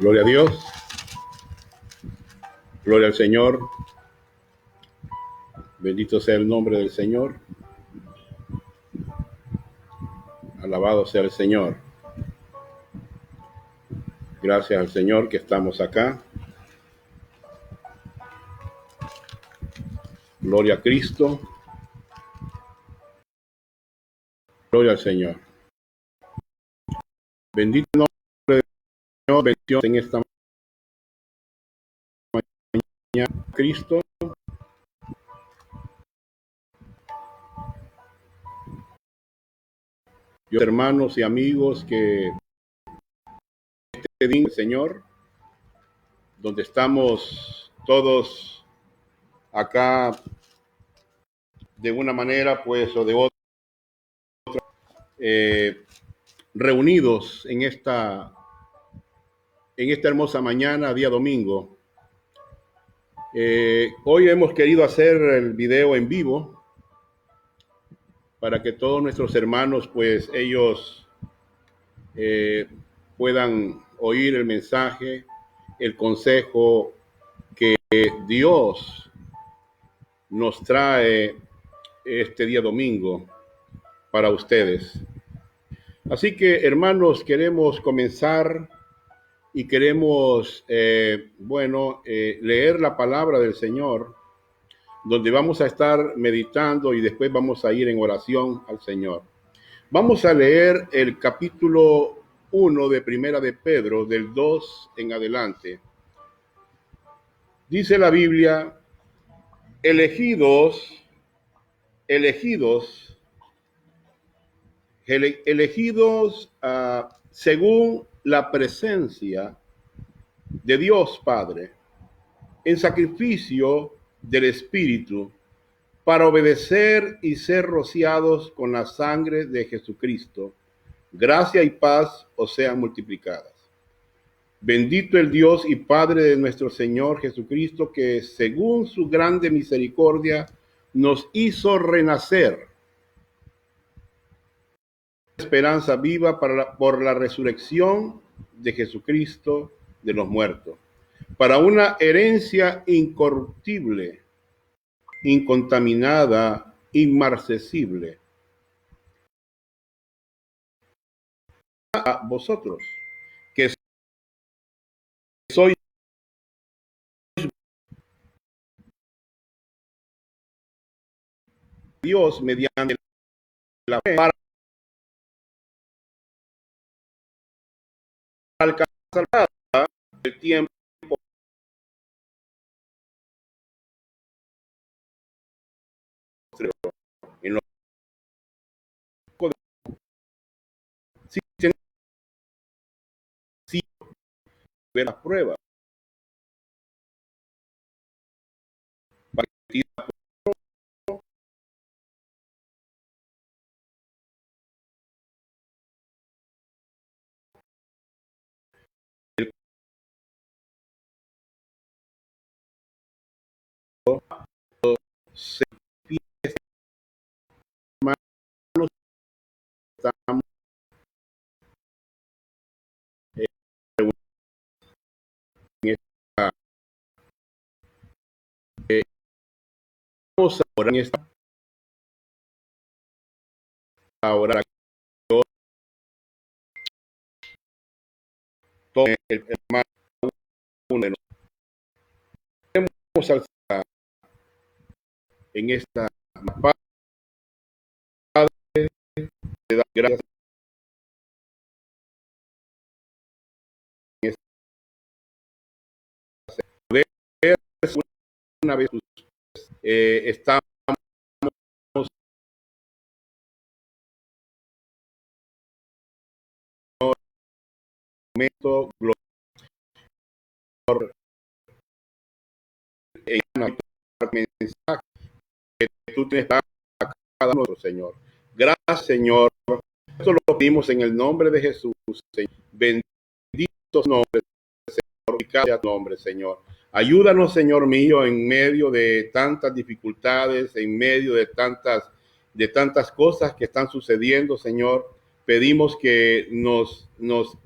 Gloria a Dios. Gloria al Señor. Bendito sea el nombre del Señor. Alabado sea el Señor. Gracias al Señor que estamos acá. Gloria a Cristo. Gloria al Señor. Bendito el nombre del Señor. Bendición en esta mañana. Cristo. Hermanos y amigos, que este día, Señor, donde estamos todos acá de una manera, pues, o de otra, reunidos en esta hermosa mañana, día domingo. Hoy hemos querido hacer el video en vivo para que todos nuestros hermanos, pues, ellos puedan oír el mensaje, el consejo que Dios nos trae este día domingo para ustedes. Así que, hermanos, queremos comenzar y queremos, leer la palabra del Señor, donde vamos a estar meditando y después vamos a ir en oración al Señor. Vamos a leer el capítulo 1 de Primera de Pedro, del 2 en adelante. Dice la Biblia: elegidos según la presencia de Dios Padre, en sacrificio del Espíritu, para obedecer y ser rociados con la sangre de Jesucristo. Gracia y paz os sean multiplicadas. Bendito el Dios y Padre de nuestro Señor Jesucristo, que según su grande misericordia nos hizo renacer, esperanza viva por la resurrección de Jesucristo de los muertos, para una herencia incorruptible, incontaminada, inmarcesible, a vosotros, que sois Dios mediante la fe, para alcanzar el tiempo en lo si ver las pruebas, se empieza, hermanos, estamos en esta, vamos ahora en esta hora, todo el hermano uno de nosotros, vamos a alzar en esta Padre, te da gracias en esta poder una vez estamos en un momento glorioso en un mensaje que tú tienes para cada uno de nosotros, Señor. Gracias, Señor. Esto lo pedimos en el nombre de Jesús, Señor. Bendito nombre, Señor. Cada nombre, Señor. Ayúdanos, Señor mío, en medio de tantas dificultades, en medio de tantas cosas que están sucediendo, Señor. Pedimos que nos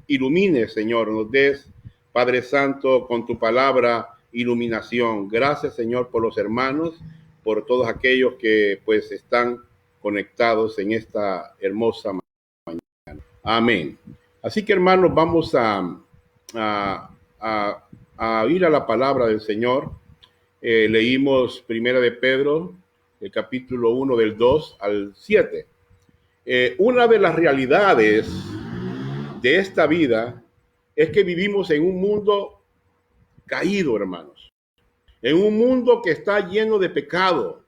ilumines, Señor, nos des Padre Santo, con tu palabra, iluminación. Gracias, Señor, por los hermanos, por todos aquellos que pues están conectados en esta hermosa mañana. Amén. Así que, hermanos, vamos a ir a la palabra del Señor. Leímos Primera de Pedro, el capítulo 1 del 2 al 7. Una de las realidades de esta vida es que vivimos en un mundo caído, hermanos. En un mundo que está lleno de pecado.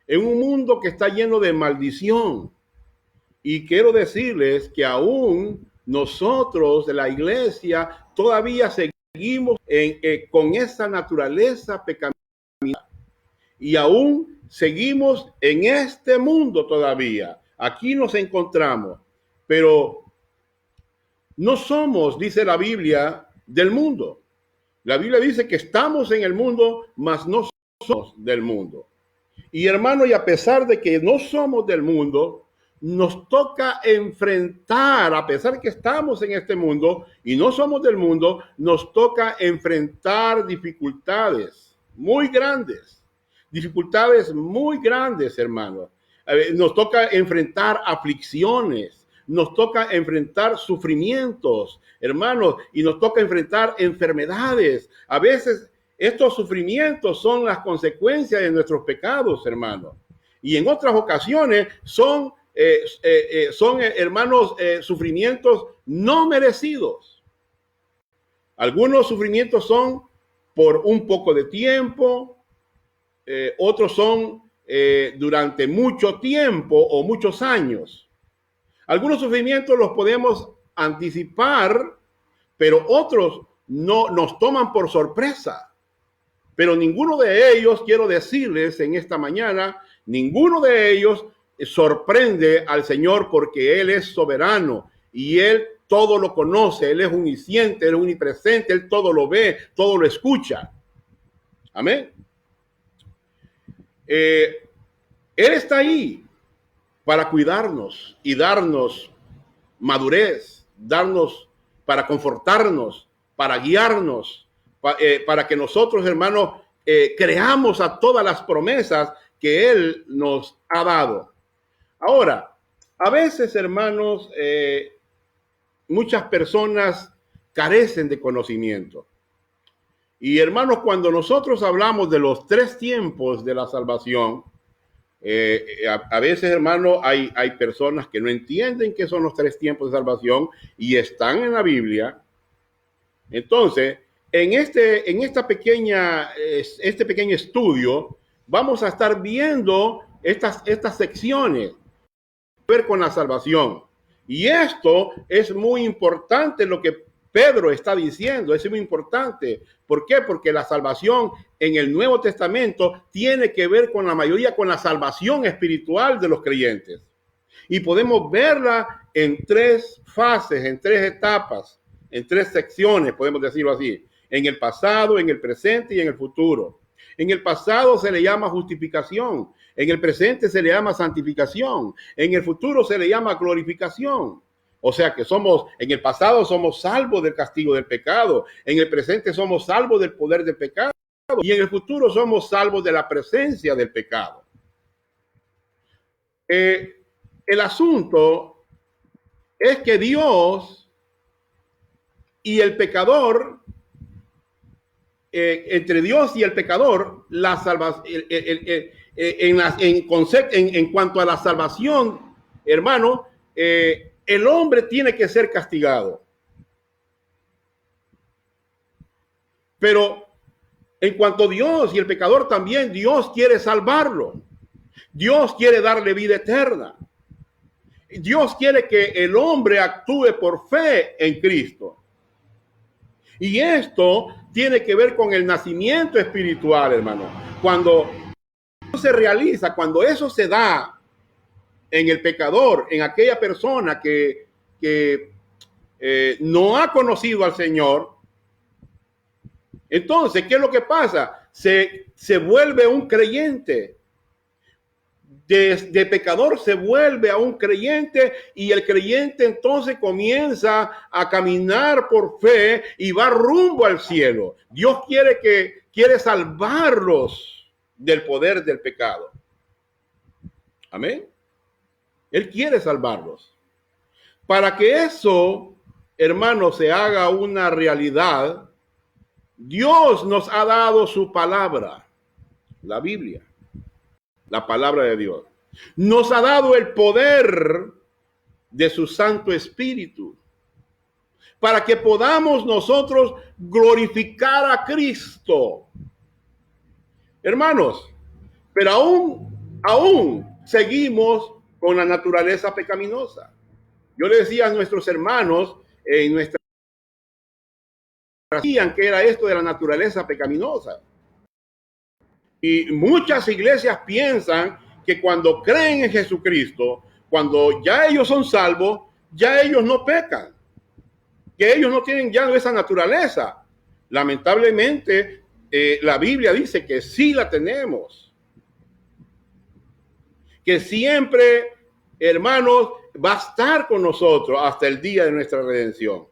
En un mundo que está lleno de maldición. Y quiero decirles que aún nosotros de la iglesia todavía seguimos con esa naturaleza pecaminosa. Y aún seguimos en este mundo todavía. Aquí nos encontramos. Pero no somos, dice la Biblia, del mundo. La Biblia dice que estamos en el mundo, mas no somos del mundo. Y hermano, y a pesar de que no somos del mundo, nos toca enfrentar, a pesar que estamos en este mundo y no somos del mundo, nos toca enfrentar dificultades muy grandes. Dificultades muy grandes, hermano. Nos toca enfrentar aflicciones. Nos toca enfrentar sufrimientos, hermanos, y nos toca enfrentar enfermedades. A veces estos sufrimientos son las consecuencias de nuestros pecados, hermanos. Y en otras ocasiones son hermanos, sufrimientos no merecidos. Algunos sufrimientos son por un poco de tiempo, otros son durante mucho tiempo o muchos años. Algunos sufrimientos los podemos anticipar, pero otros no nos toman por sorpresa. Pero ninguno de ellos, quiero decirles en esta mañana, ninguno de ellos sorprende al Señor porque Él es soberano y Él todo lo conoce, Él es omnisciente, Él es omnipresente, Él todo lo ve, todo lo escucha. Amén. Él está ahí para cuidarnos y darnos madurez, darnos para confortarnos, para guiarnos, para que nosotros, hermanos, creamos a todas las promesas que Él nos ha dado. Ahora, a veces, hermanos, muchas personas carecen de conocimiento. Y, hermanos, cuando nosotros hablamos de los 3 tiempos de la salvación, a veces, hermano, hay personas que no entienden qué son los 3 tiempos de salvación y están en la Biblia. Entonces, en este pequeño estudio, vamos a estar viendo estas secciones ver con la salvación. Y esto es muy importante lo que Pedro está diciendo, es muy importante. ¿Por qué? Porque la salvación en el Nuevo Testamento tiene que ver con la mayoría con la salvación espiritual de los creyentes. Y podemos verla en 3 fases, en 3 etapas, en 3 secciones, podemos decirlo así. En el pasado, en el presente y en el futuro. En el pasado se le llama justificación. En el presente se le llama santificación. En el futuro se le llama glorificación. O sea que en el pasado somos salvos del castigo del pecado. En el presente somos salvos del poder del pecado. Y en el futuro somos salvos de la presencia del pecado. El asunto es que Dios y el pecador, entre Dios y el pecador, la salvación, en cuanto a la salvación, hermano, el hombre tiene que ser castigado. Pero en cuanto a Dios y el pecador también, Dios quiere salvarlo. Dios quiere darle vida eterna. Dios quiere que el hombre actúe por fe en Cristo. Y esto tiene que ver con el nacimiento espiritual, hermano. Cuando eso se realiza, cuando eso se da en el pecador, en aquella persona que no ha conocido al Señor, entonces, ¿qué es lo que pasa? Se vuelve un creyente. de pecador se vuelve a un creyente y el creyente entonces comienza a caminar por fe y va rumbo al cielo. Dios quiere salvarlos del poder del pecado. Amén. Él quiere salvarlos. Para que eso, hermanos, se haga una realidad, Dios nos ha dado su palabra, la Biblia. La palabra de Dios. Nos ha dado el poder de su Santo Espíritu para que podamos nosotros glorificar a Cristo. Hermanos, pero aún seguimos con la naturaleza pecaminosa. Yo le decía a nuestros hermanos en nuestra que era esto de la naturaleza pecaminosa. Y muchas iglesias piensan que cuando creen en Jesucristo, cuando ya ellos son salvos, ya ellos no pecan, que ellos no tienen ya esa naturaleza. Lamentablemente, la Biblia dice que sí la tenemos, que siempre, hermanos, va a estar con nosotros hasta el día de nuestra redención.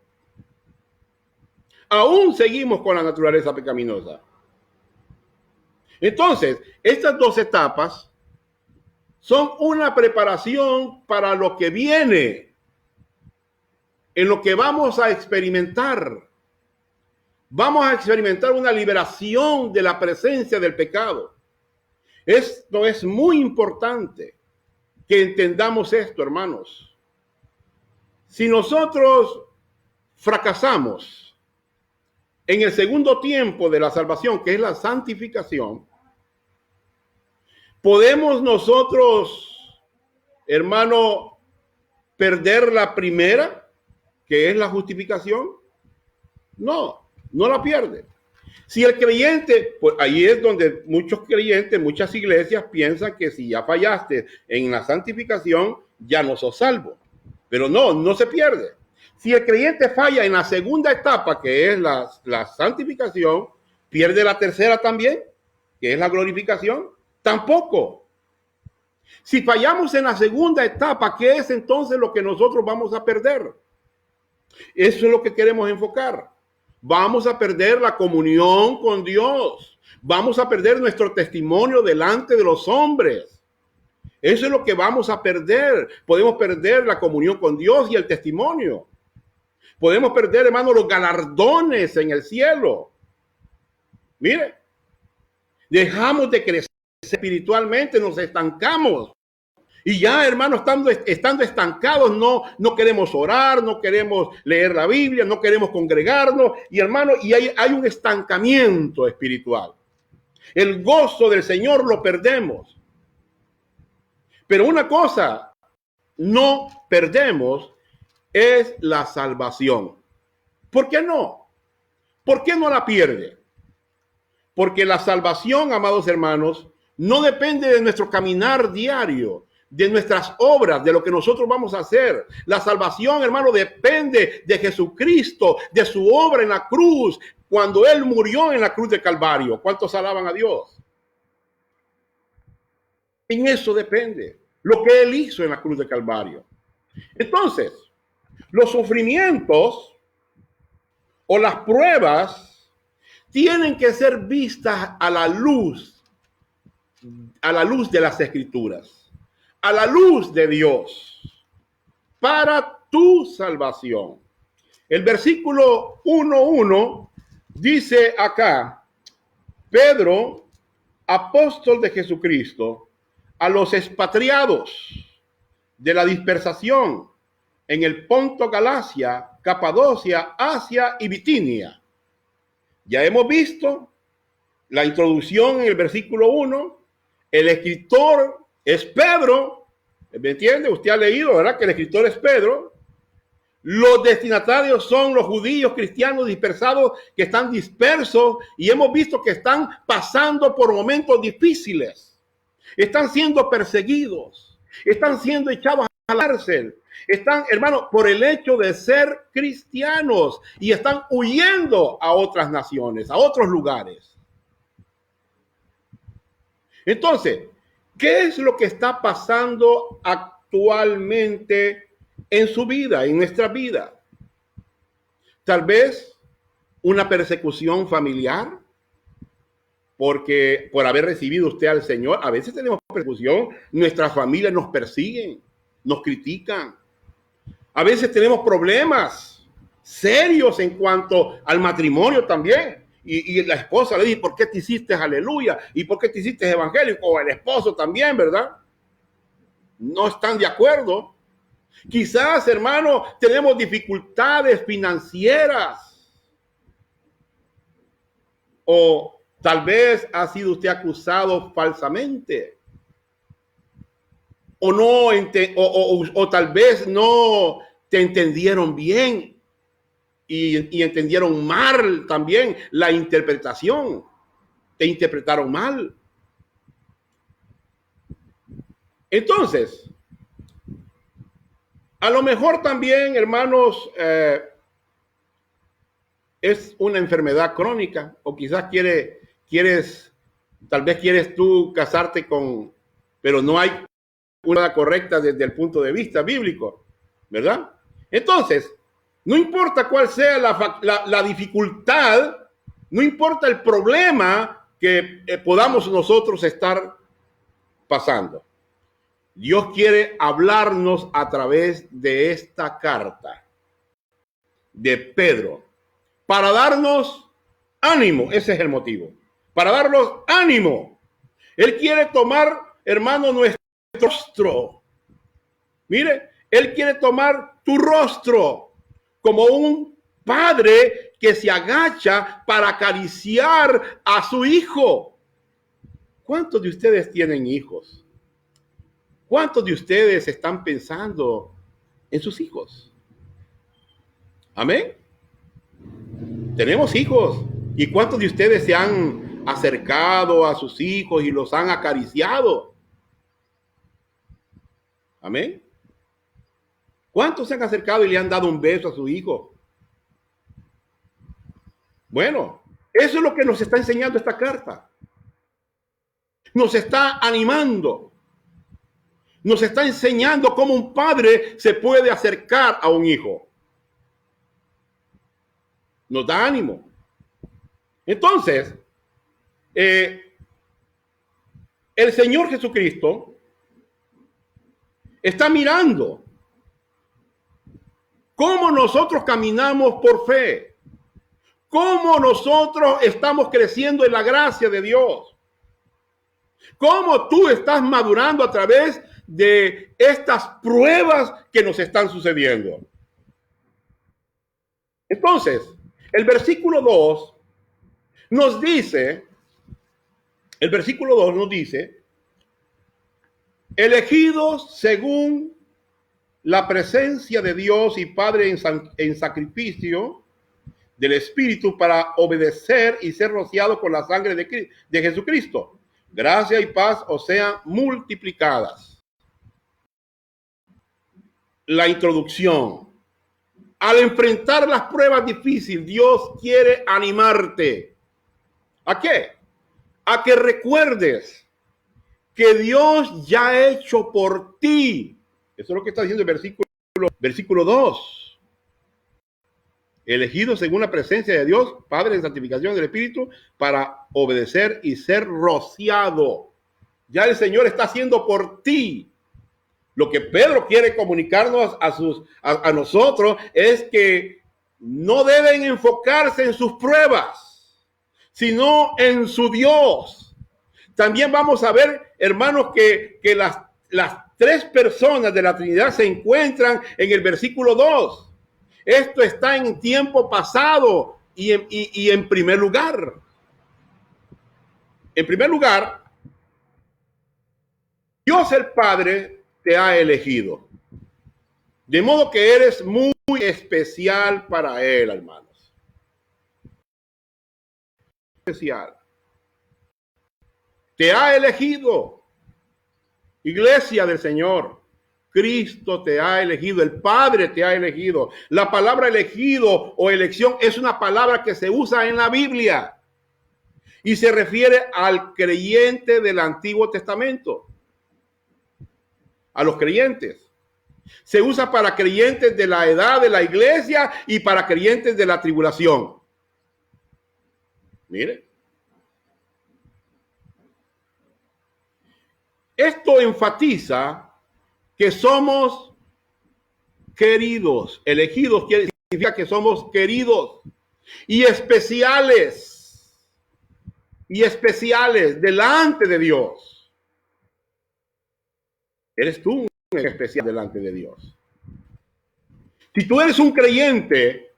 Aún seguimos con la naturaleza pecaminosa. Entonces, estas dos etapas son una preparación para lo que viene, en lo que vamos a experimentar. Vamos a experimentar una liberación de la presencia del pecado. Esto es muy importante que entendamos esto, hermanos. Si nosotros fracasamos en el segundo tiempo de la salvación, que es la santificación, ¿podemos nosotros, hermano, perder la primera, que es la justificación? No, no la pierde. Si el creyente, pues ahí es donde muchos creyentes, muchas iglesias piensan que si ya fallaste en la santificación, ya no sos salvo. Pero no, no se pierde. Si el creyente falla en la segunda etapa, que es la santificación, pierde la tercera también, que es la glorificación. Tampoco. Si fallamos en la segunda etapa, ¿qué es entonces lo que nosotros vamos a perder? Eso es lo que queremos enfocar. Vamos a perder la comunión con Dios. Vamos a perder nuestro testimonio delante de los hombres. Eso es lo que vamos a perder. Podemos perder la comunión con Dios y el testimonio. Podemos perder, hermano, los galardones en el cielo. Mire, dejamos de crecer espiritualmente, nos estancamos. Y ya, hermano, estando estancados, no queremos orar, no queremos leer la Biblia, no queremos congregarnos. Y hermano, y hay un estancamiento espiritual. El gozo del Señor lo perdemos. Pero una cosa no perdemos es la salvación. ¿Por qué no? ¿Por qué no la pierde? Porque la salvación, amados hermanos, no depende de nuestro caminar diario, de nuestras obras, de lo que nosotros vamos a hacer. La salvación, hermano, depende de Jesucristo, de su obra en la cruz, cuando Él murió en la cruz de Calvario. ¿Cuántos alaban a Dios? En eso depende lo que Él hizo en la cruz de Calvario. Entonces, los sufrimientos o las pruebas tienen que ser vistas a la luz de las Escrituras, a la luz de Dios, para tu salvación. El versículo 1:1 dice acá: Pedro, apóstol de Jesucristo, a los expatriados de la dispersación en el Ponto, Galacia, Capadocia, Asia y Bitinia. Ya hemos visto la introducción en el versículo 1. El escritor es Pedro. ¿Me entiende? Usted ha leído, ¿verdad?, que el escritor es Pedro. Los destinatarios son los judíos cristianos dispersados, que están dispersos, y hemos visto que están pasando por momentos difíciles. Están siendo perseguidos, están siendo echados a la cárcel, están, hermano, por el hecho de ser cristianos, y están huyendo a otras naciones, a otros lugares. Entonces, ¿Qué es lo que está pasando actualmente en su vida, en nuestra vida? Tal vez una persecución familiar, porque por haber recibido usted al Señor, a veces tenemos persecución, nuestras familias nos persiguen, nos critican. A veces tenemos problemas serios en cuanto al matrimonio también. Y la esposa le dice, ¿por qué te hiciste aleluya? ¿Y por qué te hiciste evangélico? O el esposo también, ¿verdad? No están de acuerdo. Quizás, hermano, tenemos dificultades financieras. O tal vez ha sido usted acusado falsamente. O no, o tal vez no te entendieron bien y entendieron mal también la interpretación. Te interpretaron mal. Entonces, a lo mejor también, hermanos, es una enfermedad crónica, o quizás tal vez quieres tú casarte pero no hay una correcta desde el punto de vista bíblico, ¿verdad? Entonces, no importa cuál sea la dificultad, no importa el problema que podamos nosotros estar pasando. Dios quiere hablarnos a través de esta carta de Pedro para darnos ánimo. Ese es el motivo. Para darnos ánimo. Él quiere tomar, hermano, nuestro rostro. Mire, Él quiere tomar tu rostro como un padre que se agacha para acariciar a su hijo. ¿Cuántos de ustedes tienen hijos? ¿Cuántos de ustedes están pensando en sus hijos? Amén. Tenemos hijos. ¿Y cuántos de ustedes se han acercado a sus hijos y los han acariciado? Amén. ¿Cuántos se han acercado y le han dado un beso a su hijo? Bueno, eso es lo que nos está enseñando esta carta. Nos está animando. Nos está enseñando cómo un padre se puede acercar a un hijo. Nos da ánimo. Entonces, el Señor Jesucristo está mirando cómo nosotros caminamos por fe, cómo nosotros estamos creciendo en la gracia de Dios, cómo tú estás madurando a través de estas pruebas que nos están sucediendo. Entonces, el versículo 2 nos dice, elegidos según la presencia de Dios y Padre en sacrificio del Espíritu para obedecer y ser rociados con la sangre de Jesucristo. Gracia y paz os sean multiplicadas. La introducción. Al enfrentar las pruebas difíciles, Dios quiere animarte. ¿A qué? A que recuerdes que Dios ya ha hecho por ti. Eso es lo que está diciendo el versículo 2. Elegido según la presencia de Dios, Padre en santificación del Espíritu, para obedecer y ser rociado. Ya el Señor está haciendo por ti. Lo que Pedro quiere comunicarnos a nosotros es que no deben enfocarse en sus pruebas, sino en su Dios. También vamos a ver, hermanos, que las tres personas de la Trinidad se encuentran en el versículo 2. Esto está en tiempo pasado y en primer lugar. En primer lugar, Dios el Padre te ha elegido. De modo que eres muy especial para Él, hermanos. Especial. Te ha elegido. Iglesia del Señor. Cristo te ha elegido. El Padre te ha elegido. La palabra elegido o elección es una palabra que se usa en la Biblia. Y se refiere al creyente del Antiguo Testamento. a los creyentes. Se usa para creyentes de la edad de la iglesia y para creyentes de la tribulación. Mire. Esto enfatiza que somos queridos. Elegidos significa que somos queridos y especiales. Y especiales delante de Dios. Eres tú un especial delante de Dios. Si tú eres un creyente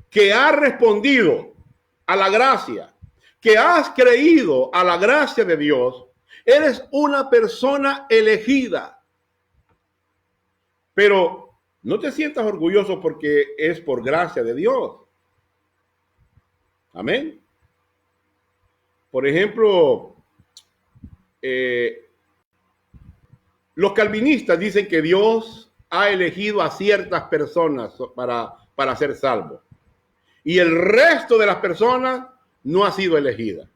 que ha respondido a la gracia, que has creído a la gracia de Dios, eres una persona elegida. Pero no te sientas orgulloso porque es por gracia de Dios. Amén. Por ejemplo, los calvinistas dicen que Dios ha elegido a ciertas personas para ser salvos. Y el resto de las personas no ha sido elegida.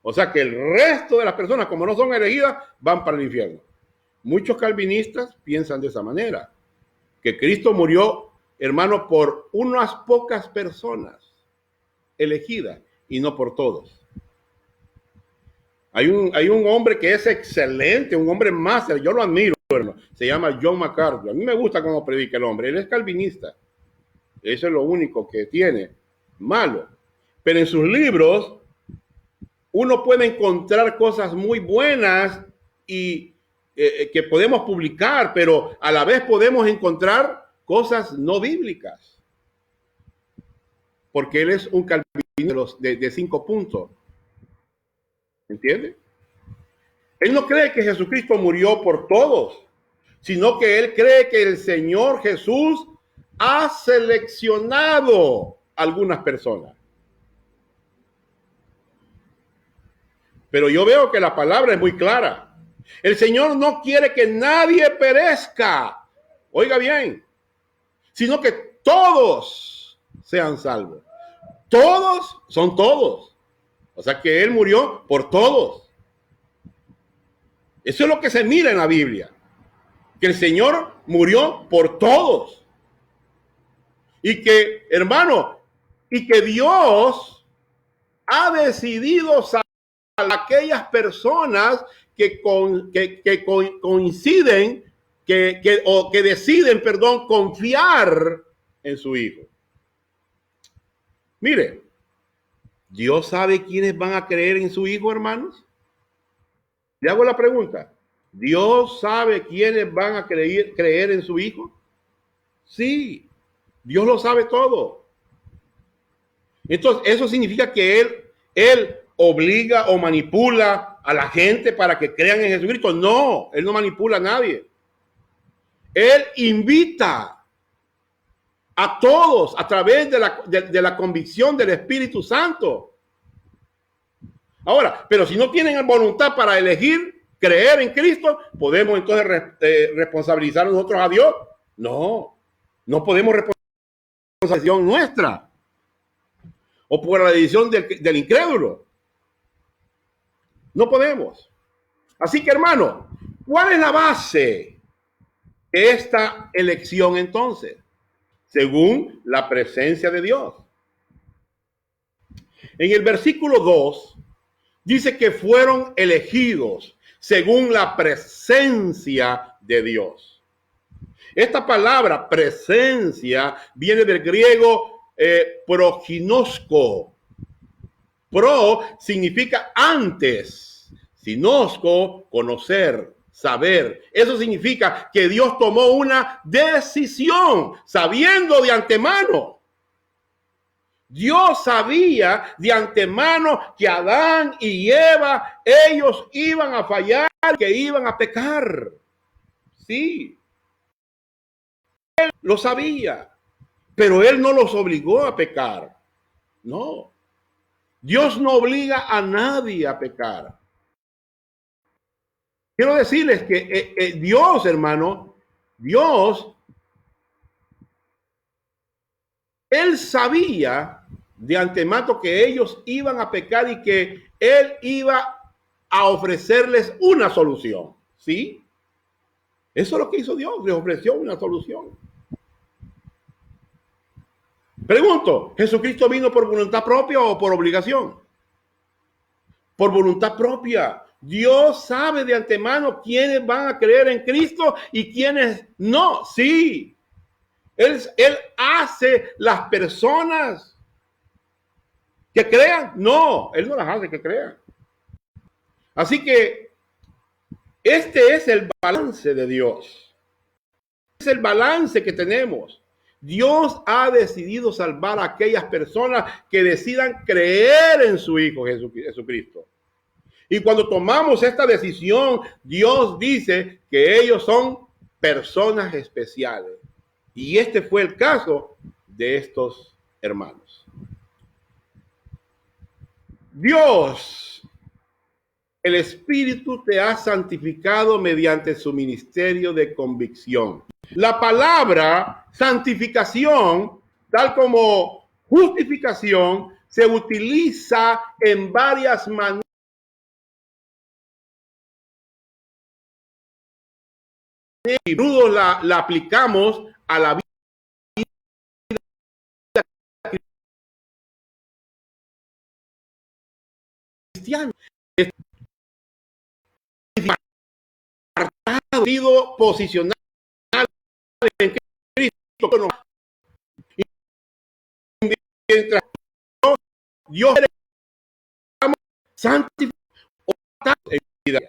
O sea que el resto de las personas, como no son elegidas, van para el infierno. Muchos calvinistas piensan de esa manera. Que Cristo murió, hermano, por unas pocas personas elegidas y no por todos. Hay un hombre que es excelente, un hombre máster, yo lo admiro, hermano. Se llama John MacArthur. A mí me gusta cómo predica el hombre. Él es calvinista. Eso es lo único que tiene malo. Pero en sus libros uno puede encontrar cosas muy buenas y que podemos publicar, pero a la vez podemos encontrar cosas no bíblicas. Porque él es un calvinista de 5 puntos. ¿Entiende? Él no cree que Jesucristo murió por todos, sino que él cree que el Señor Jesús ha seleccionado algunas personas. Pero yo veo que la palabra es muy clara. El Señor no quiere que nadie perezca, oiga bien, sino que todos sean salvos. Todos son todos. O sea que Él murió por todos. Eso es lo que se mira en la Biblia. Que el Señor murió por todos. Y que, hermano, y que Dios ha decidido salvar a aquellas personas que coinciden, que deciden, confiar en su Hijo. Mire, ¿Dios sabe quiénes van a creer en su Hijo, hermanos? Le hago la pregunta. ¿Dios sabe quiénes van a creer en su Hijo? Sí, Dios lo sabe todo. Entonces, eso significa que Él obliga o manipula a la gente para que crean en Jesucristo. No, Él no manipula a nadie. Él invita a todos a través de la convicción del Espíritu Santo. Ahora, pero si no tienen voluntad para elegir creer en Cristo, ¿podemos entonces responsabilizar nosotros a Dios? No, no podemos responsabilizar nuestra o por la decisión del incrédulo. No podemos. Así que, hermano, ¿cuál es la base de esta elección entonces? Según la presencia de Dios. En el versículo 2 dice que fueron elegidos según la presencia de Dios. Esta palabra presencia viene del griego proginosko. Pro significa antes, sinosco, conocer, saber. Eso significa que Dios tomó una decisión sabiendo de antemano. Dios sabía de antemano que Adán y Eva, ellos iban a fallar, que iban a pecar. Sí. Él lo sabía, pero Él no los obligó a pecar. No. Dios no obliga a nadie a pecar. Quiero decirles que Dios, hermano, Dios, Él sabía de antemano que ellos iban a pecar y que Él iba a ofrecerles una solución, ¿sí? Eso es lo que hizo Dios, les ofreció una solución. Pregunto, ¿Jesucristo vino por voluntad propia o por obligación? Por voluntad propia. Dios sabe de antemano quiénes van a creer en Cristo y quiénes no. Sí, Él hace las personas que crean. No, Él no las hace que crean. Así que este es el balance de Dios. Es el balance que tenemos. Dios ha decidido salvar a aquellas personas que decidan creer en su Hijo Jesucristo. Y cuando tomamos esta decisión, Dios dice que ellos son personas especiales. Y este fue el caso de estos hermanos. Dios, el Espíritu te ha santificado mediante su ministerio de convicción. La palabra santificación, tal como justificación, se utiliza en varias maneras. Y la aplicamos a la vida cristiana. Ha sido posicionado en Cristo. Y mientras Dios santificado en vida.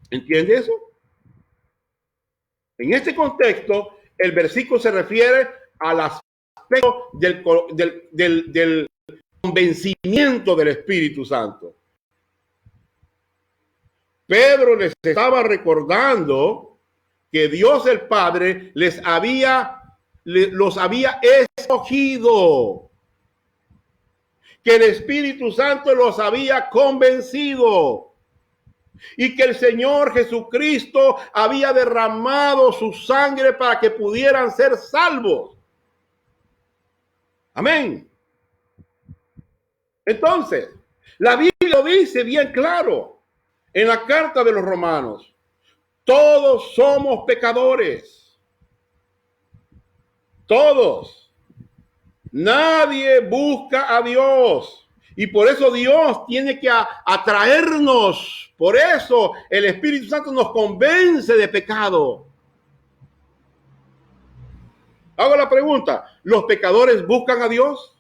¿Entiende eso? En este contexto, el versículo se refiere al aspecto del convencimiento del Espíritu Santo. Pedro les estaba recordando que Dios el Padre los había escogido, que el Espíritu Santo los había convencido y que el Señor Jesucristo había derramado su sangre para que pudieran ser salvos. Amén. Entonces, la Biblia lo dice bien claro en la carta de los Romanos. Todos somos pecadores. Todos. Nadie busca a Dios. Y por eso Dios tiene que atraernos. Por eso el Espíritu Santo nos convence de pecado. Hago la pregunta, ¿los pecadores buscan a Dios?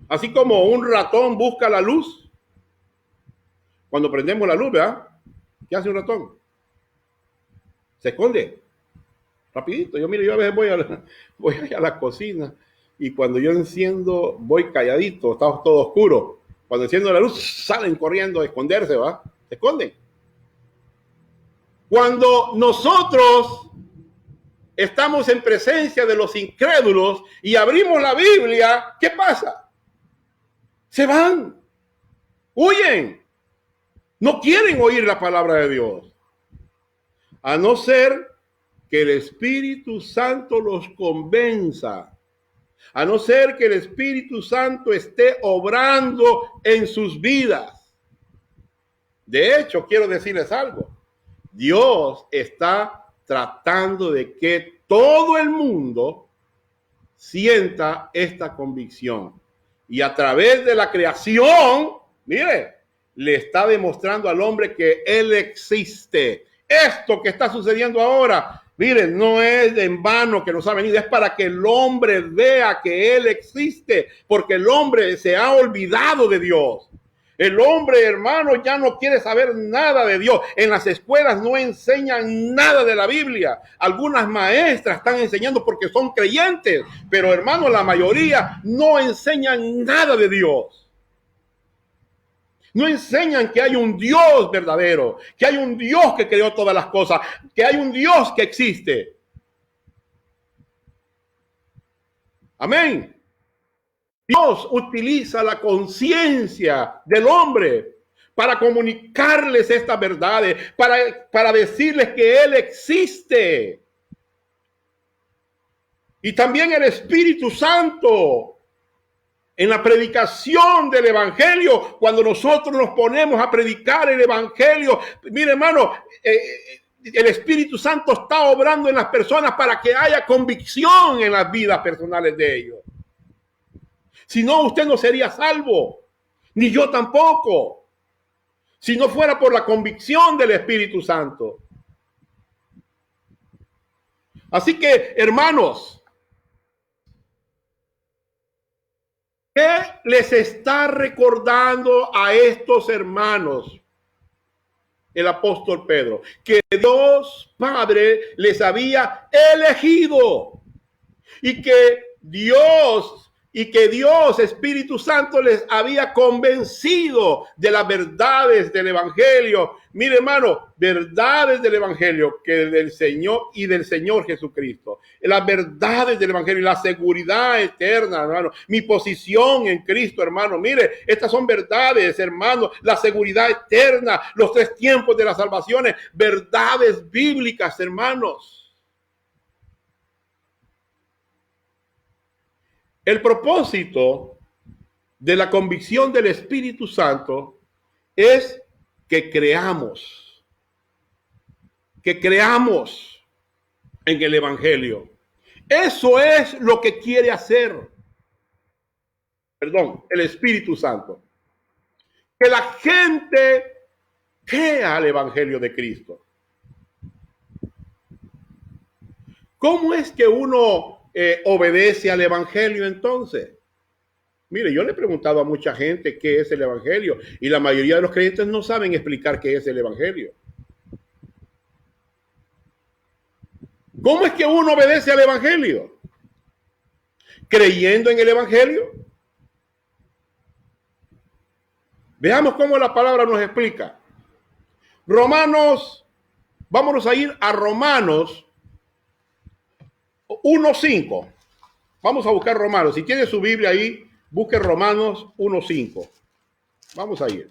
Así como un ratón busca la luz. Cuando prendemos la luz, ¿verdad? ¿Qué hace un ratón? Se esconde. Rapidito. Yo a veces voy a la cocina y cuando yo enciendo, voy calladito, está todo oscuro. Cuando enciendo la luz, salen corriendo a esconderse, ¿va? Se esconden. Cuando nosotros estamos en presencia de los incrédulos y abrimos la Biblia, ¿qué pasa? Se van, huyen, no quieren oír la palabra de Dios. A no ser que el Espíritu Santo los convenza. A no ser que el Espíritu Santo esté obrando en sus vidas. De hecho, quiero decirles algo. Dios está tratando de que todo el mundo sienta esta convicción. Y a través de la creación, mire, le está demostrando al hombre que Él existe. Esto que está sucediendo ahora, miren, no es en vano que nos ha venido, es para que el hombre vea que Él existe, porque el hombre se ha olvidado de Dios. El hombre, hermano, ya no quiere saber nada de Dios. En las escuelas no enseñan nada de la Biblia. Algunas maestras están enseñando porque son creyentes, pero hermano, la mayoría no enseñan nada de Dios. No enseñan que hay un Dios verdadero, que hay un Dios que creó todas las cosas, que hay un Dios que existe. Amén. Dios utiliza la conciencia del hombre para comunicarles estas verdades, para decirles que Él existe. Y también el Espíritu Santo en la predicación del evangelio. Cuando nosotros nos ponemos a predicar el evangelio, mire, hermano, el Espíritu Santo está obrando en las personas para que haya convicción en las vidas personales de ellos. Si no, usted no sería salvo, ni yo tampoco, si no fuera por la convicción del Espíritu Santo. Así que, hermanos, ¿qué les está recordando a estos hermanos el apóstol Pedro? Que Dios Padre les había elegido y que Dios Espíritu Santo les había convencido de las verdades del evangelio. Mire, hermano, verdades del evangelio que del Señor y del Señor Jesucristo. Las verdades del evangelio y la seguridad eterna, hermano. Mi posición en Cristo, hermano. Mire, estas son verdades, hermano. La seguridad eterna, los 3 tiempos de las salvaciones, verdades bíblicas, hermanos. El propósito de la convicción del Espíritu Santo es que creamos en el evangelio. Eso es lo que quiere hacer, el Espíritu Santo. Que la gente crea el evangelio de Cristo. ¿Cómo es que uno obedece al evangelio entonces? Mire, yo le he preguntado a mucha gente qué es el evangelio y la mayoría de los creyentes no saben explicar qué es el evangelio. ¿Cómo es que uno obedece al evangelio? ¿Creyendo en el evangelio? Veamos cómo la palabra nos explica. Vámonos a ir a Romanos 1:5. Vamos a buscar Romanos. Si tiene su Biblia ahí, busque Romanos 1:5. Vamos a ir.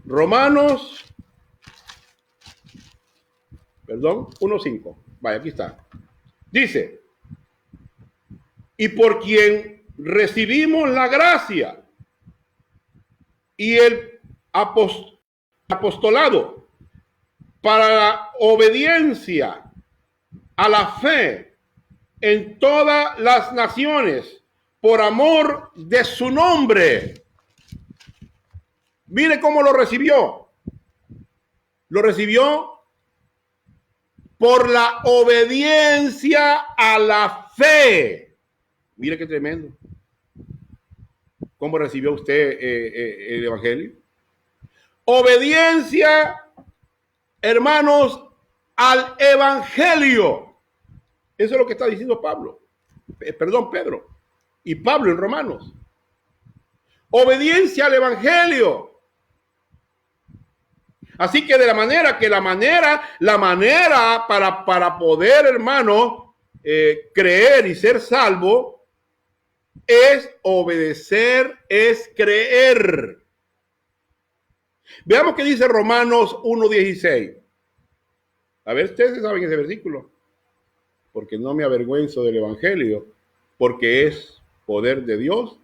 Romanos 1:5. Vaya, aquí está. Dice, y por quien recibimos la gracia y el apostolado para la obediencia a la fe en todas las naciones por amor de su nombre. Mire cómo lo recibió. Lo recibió por la obediencia a la fe. Mire qué tremendo. ¿Cómo recibió usted el evangelio? Obediencia, hermanos, al evangelio. Eso es lo que está diciendo Pedro y Pablo en Romanos. Obediencia al evangelio. Así que la manera para poder, hermano, creer y ser salvo es obedecer, es creer. Veamos qué dice Romanos 1:16. A ver, ustedes saben ese versículo. Porque no me avergüenzo del evangelio, porque es poder de Dios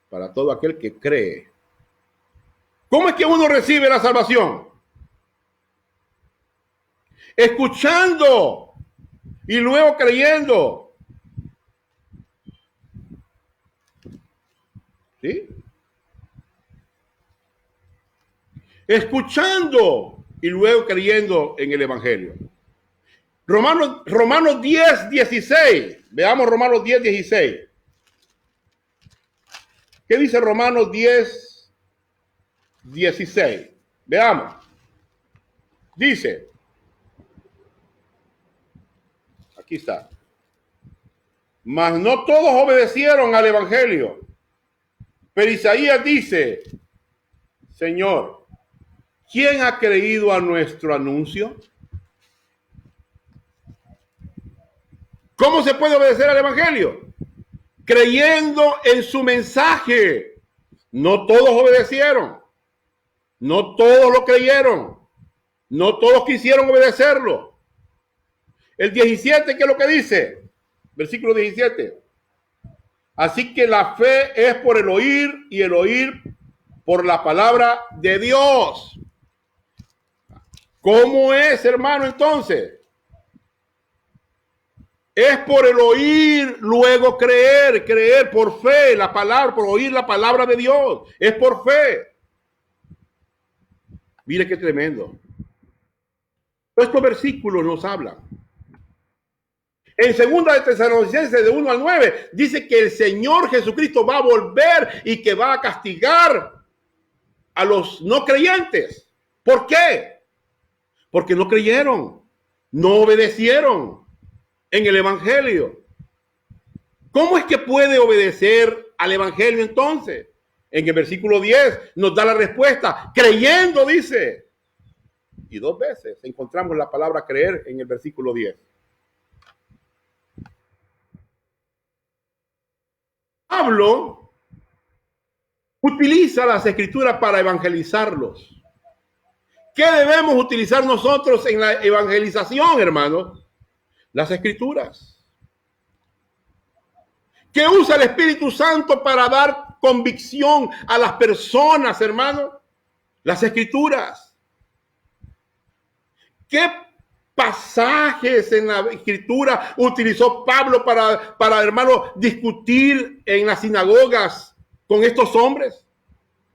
para todo aquel que cree. ¿Cómo es que uno recibe la salvación? Escuchando y luego creyendo. ¿Sí? Escuchando y luego creyendo en el evangelio. Romanos 10:16. Veamos Romanos 10:16. ¿Qué dice Romanos 10:16? Veamos. Dice, aquí está. Mas no todos obedecieron al evangelio. Pero Isaías dice, Señor, ¿quién ha creído a nuestro anuncio? ¿Cómo se puede obedecer al evangelio? Creyendo en su mensaje. No todos obedecieron. No todos lo creyeron. No todos quisieron obedecerlo. El 17, ¿qué es lo que dice? Versículo 17. Así que la fe es por el oír y el oír por la palabra de Dios. ¿Cómo es, hermano, entonces? Es por el oír, luego creer, creer por fe, la palabra, por oír la palabra de Dios. Es por fe. Mire qué tremendo. Estos versículos nos hablan. En 2 de Tesalonicenses de 1 al 9 dice que el Señor Jesucristo va a volver y que va a castigar a los no creyentes. ¿Por qué? Porque no creyeron, no obedecieron en el Evangelio. ¿Cómo es que puede obedecer al Evangelio entonces? En el versículo 10 nos da la respuesta, creyendo, dice. Y 2 veces encontramos la palabra creer en el versículo 10. Pablo utiliza las escrituras para evangelizarlos. ¿Qué debemos utilizar nosotros en la evangelización, hermanos? Las escrituras. ¿Qué usa el Espíritu Santo para dar convicción a las personas, hermanos? Las escrituras. ¿Qué pasajes en la escritura utilizó Pablo para hermano, discutir en las sinagogas con estos hombres?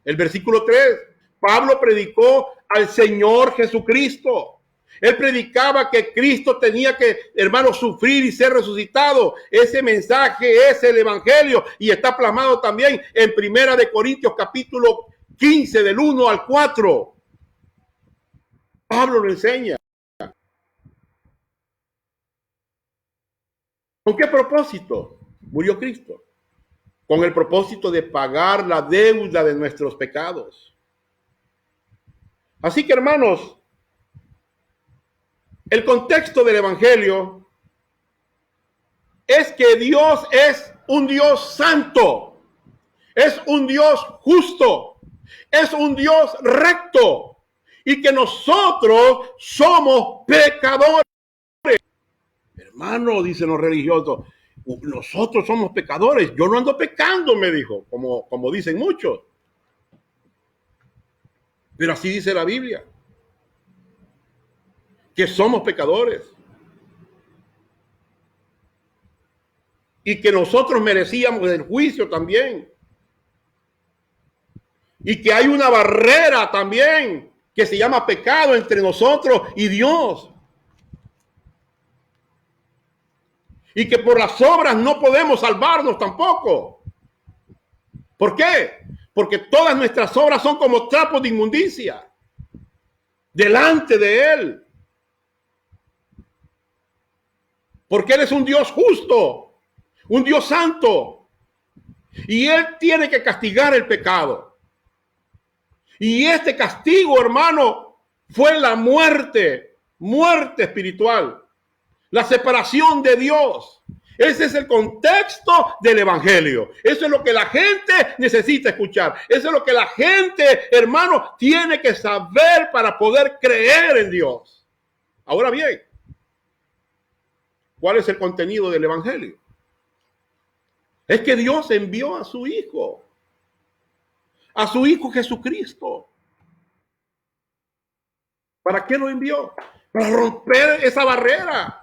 El versículo 3, Pablo predicó al Señor Jesucristo. Él predicaba que Cristo tenía que, hermano, sufrir y ser resucitado. Ese mensaje es el Evangelio y está plasmado también en 1 de Corintios capítulo 15 del 1 al 4. Pablo lo enseña. ¿Con qué propósito murió Cristo? Con el propósito de pagar la deuda de nuestros pecados. Así que, hermanos, el contexto del Evangelio es que Dios es un Dios santo, es un Dios justo, es un Dios recto y que nosotros somos pecadores. Hermano, dicen los religiosos, nosotros somos pecadores. Yo no ando pecando, me dijo, como dicen muchos. Pero así dice la Biblia, que somos pecadores. Y que nosotros merecíamos el juicio también. Y que hay una barrera también que se llama pecado entre nosotros y Dios. Y que por las obras no podemos salvarnos tampoco. ¿Por qué? Porque todas nuestras obras son como trapos de inmundicia delante de Él. Porque Él es un Dios justo, un Dios santo. Y Él tiene que castigar el pecado. Y este castigo, hermano, fue la muerte espiritual. La separación de Dios. Ese es el contexto del Evangelio. Eso es lo que la gente necesita escuchar. Eso es lo que la gente, hermano, tiene que saber para poder creer en Dios. Ahora bien, ¿cuál es el contenido del Evangelio? Es que Dios envió a su Hijo Jesucristo. ¿Para qué lo envió? Para romper esa barrera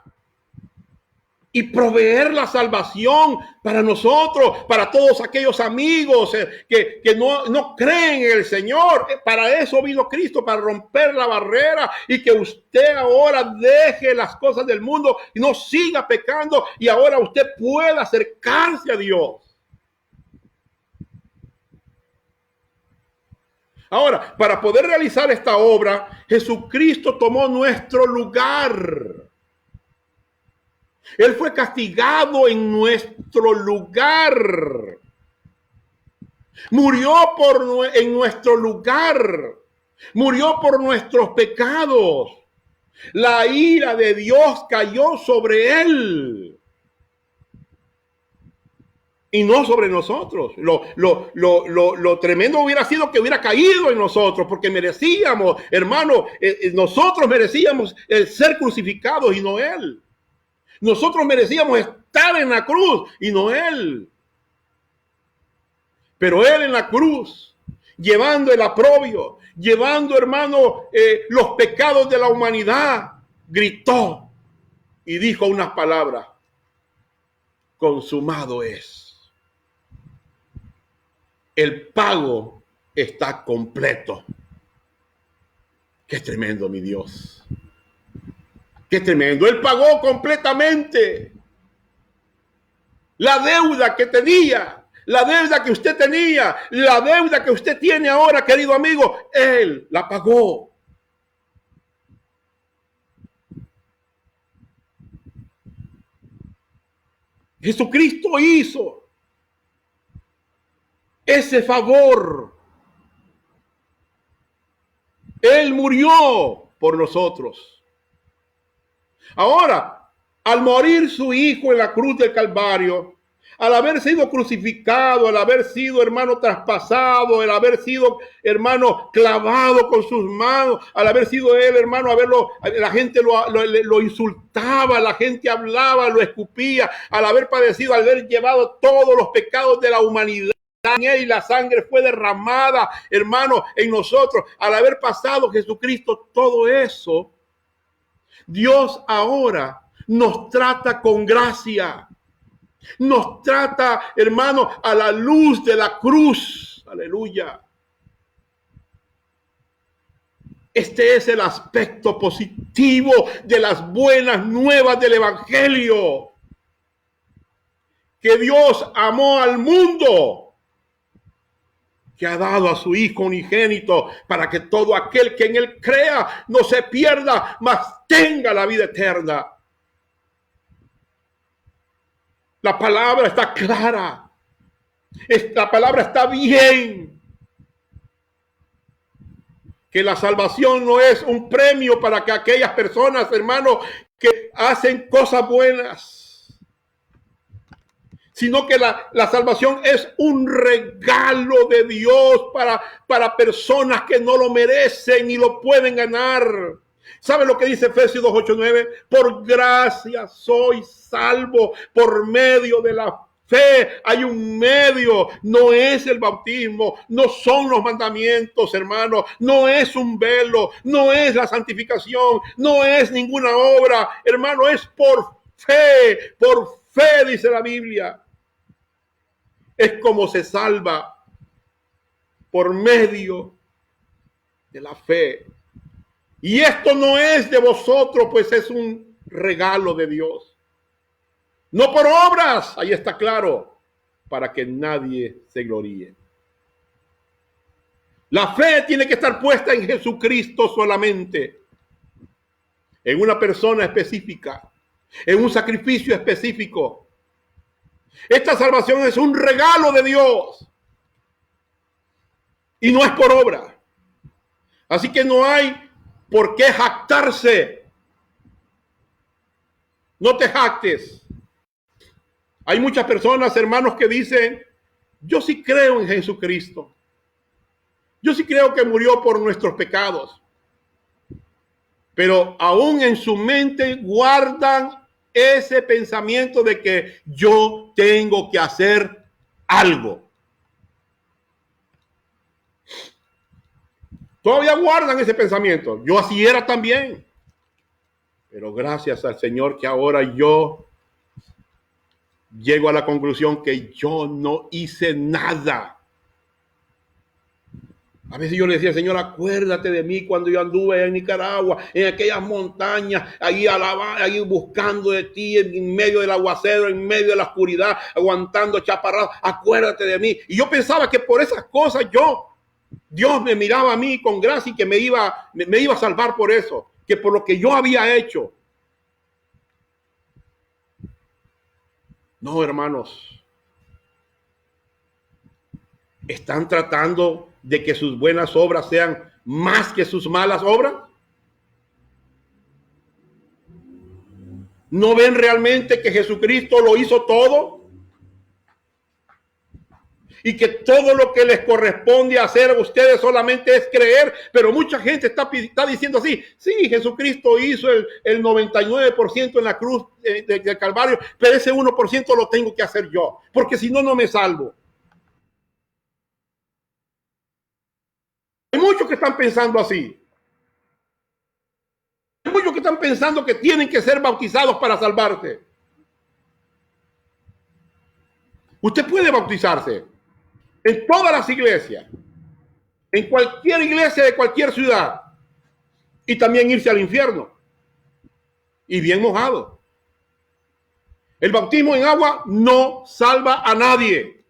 y proveer la salvación para nosotros, para todos aquellos amigos que no creen en el Señor. Para eso vino Cristo, para romper la barrera y que usted ahora deje las cosas del mundo y no siga pecando y ahora usted pueda acercarse a Dios. Ahora, para poder realizar esta obra, Jesucristo tomó nuestro lugar. Él fue castigado en nuestro lugar. Murió en nuestro lugar. Murió por nuestros pecados. La ira de Dios cayó sobre Él. Y no sobre nosotros. Lo tremendo hubiera sido que hubiera caído en nosotros, porque merecíamos, hermano, nosotros merecíamos ser crucificados y no Él. Nosotros merecíamos estar en la cruz y no Él. Pero Él en la cruz, llevando el oprobio, llevando, hermano, los pecados de la humanidad, gritó y dijo unas palabras: consumado es. El pago está completo. Qué tremendo, mi Dios. Qué tremendo. Él pagó completamente la deuda que tenía, la deuda que usted tenía, la deuda que usted tiene ahora, querido amigo. Él la pagó. Jesucristo hizo ese favor. Él murió por nosotros. Ahora, al morir su hijo en la cruz del Calvario, al haber sido crucificado, al haber sido, hermano, traspasado, al haber sido, hermano, clavado con sus manos, al haber sido él, hermano, la gente lo insultaba, la gente hablaba, lo escupía, al haber padecido, al haber llevado todos los pecados de la humanidad en él y la sangre fue derramada, hermano, en nosotros, al haber pasado Jesucristo todo eso, Dios ahora nos trata con gracia. Nos trata, hermano, a la luz de la cruz. Aleluya. Este es el aspecto positivo de las buenas nuevas del Evangelio. Que Dios amó al mundo, que ha dado a su Hijo unigénito para que todo aquel que en él crea no se pierda, mas tenga la vida eterna. La palabra está clara. Esta palabra está bien. Que la salvación no es un premio para que aquellas personas, hermanos, que hacen cosas buenas, sino que la salvación es un regalo de Dios para personas que no lo merecen y lo pueden ganar. ¿Sabe lo que dice Efesios 2:8-9? Por gracia soy salvo por medio de la fe. Hay un medio, no es el bautismo, no son los mandamientos, hermano, no es un velo, no es la santificación, no es ninguna obra, hermano, es por fe, dice la Biblia. Es como se salva por medio de la fe. Y esto no es de vosotros, pues es un regalo de Dios. No por obras, ahí está claro, para que nadie se gloríe. La fe tiene que estar puesta en Jesucristo solamente, en una persona específica, en un sacrificio específico. Esta salvación es un regalo de Dios y no es por obra. Así que no hay por qué jactarse. No te jactes. Hay muchas personas, hermanos, que dicen: yo sí creo en Jesucristo. Yo sí creo que murió por nuestros pecados. Pero aún en su mente guardan ese pensamiento de que yo tengo que hacer algo. Todavía guardan ese pensamiento. Yo así era también. Pero gracias al Señor que ahora yo llego a la conclusión que yo no hice nada. A veces yo le decía: Señor, acuérdate de mí cuando yo anduve en Nicaragua, en aquellas montañas, ahí buscando de ti, en medio del aguacero, en medio de la oscuridad, aguantando chaparradas. Acuérdate de mí. Y yo pensaba que por esas cosas Dios me miraba a mí con gracia y que me iba a salvar por eso, que por lo que yo había hecho. No, hermanos. ¿Están tratando de que sus buenas obras sean más que sus malas obras? ¿No ven realmente que Jesucristo lo hizo todo? y que todo lo que les corresponde hacer a ustedes solamente es creer, pero mucha gente está diciendo así, sí, Jesucristo hizo el 99% en la cruz del Calvario, pero ese 1% lo tengo que hacer yo, porque si no, no me salvo. Hay muchos que están pensando así. Hay muchos que están pensando que tienen que ser bautizados para salvarse. Usted puede bautizarse en todas las iglesias, en cualquier iglesia de cualquier ciudad, y también irse al infierno, y bien mojado. El bautismo en agua no salva a nadie.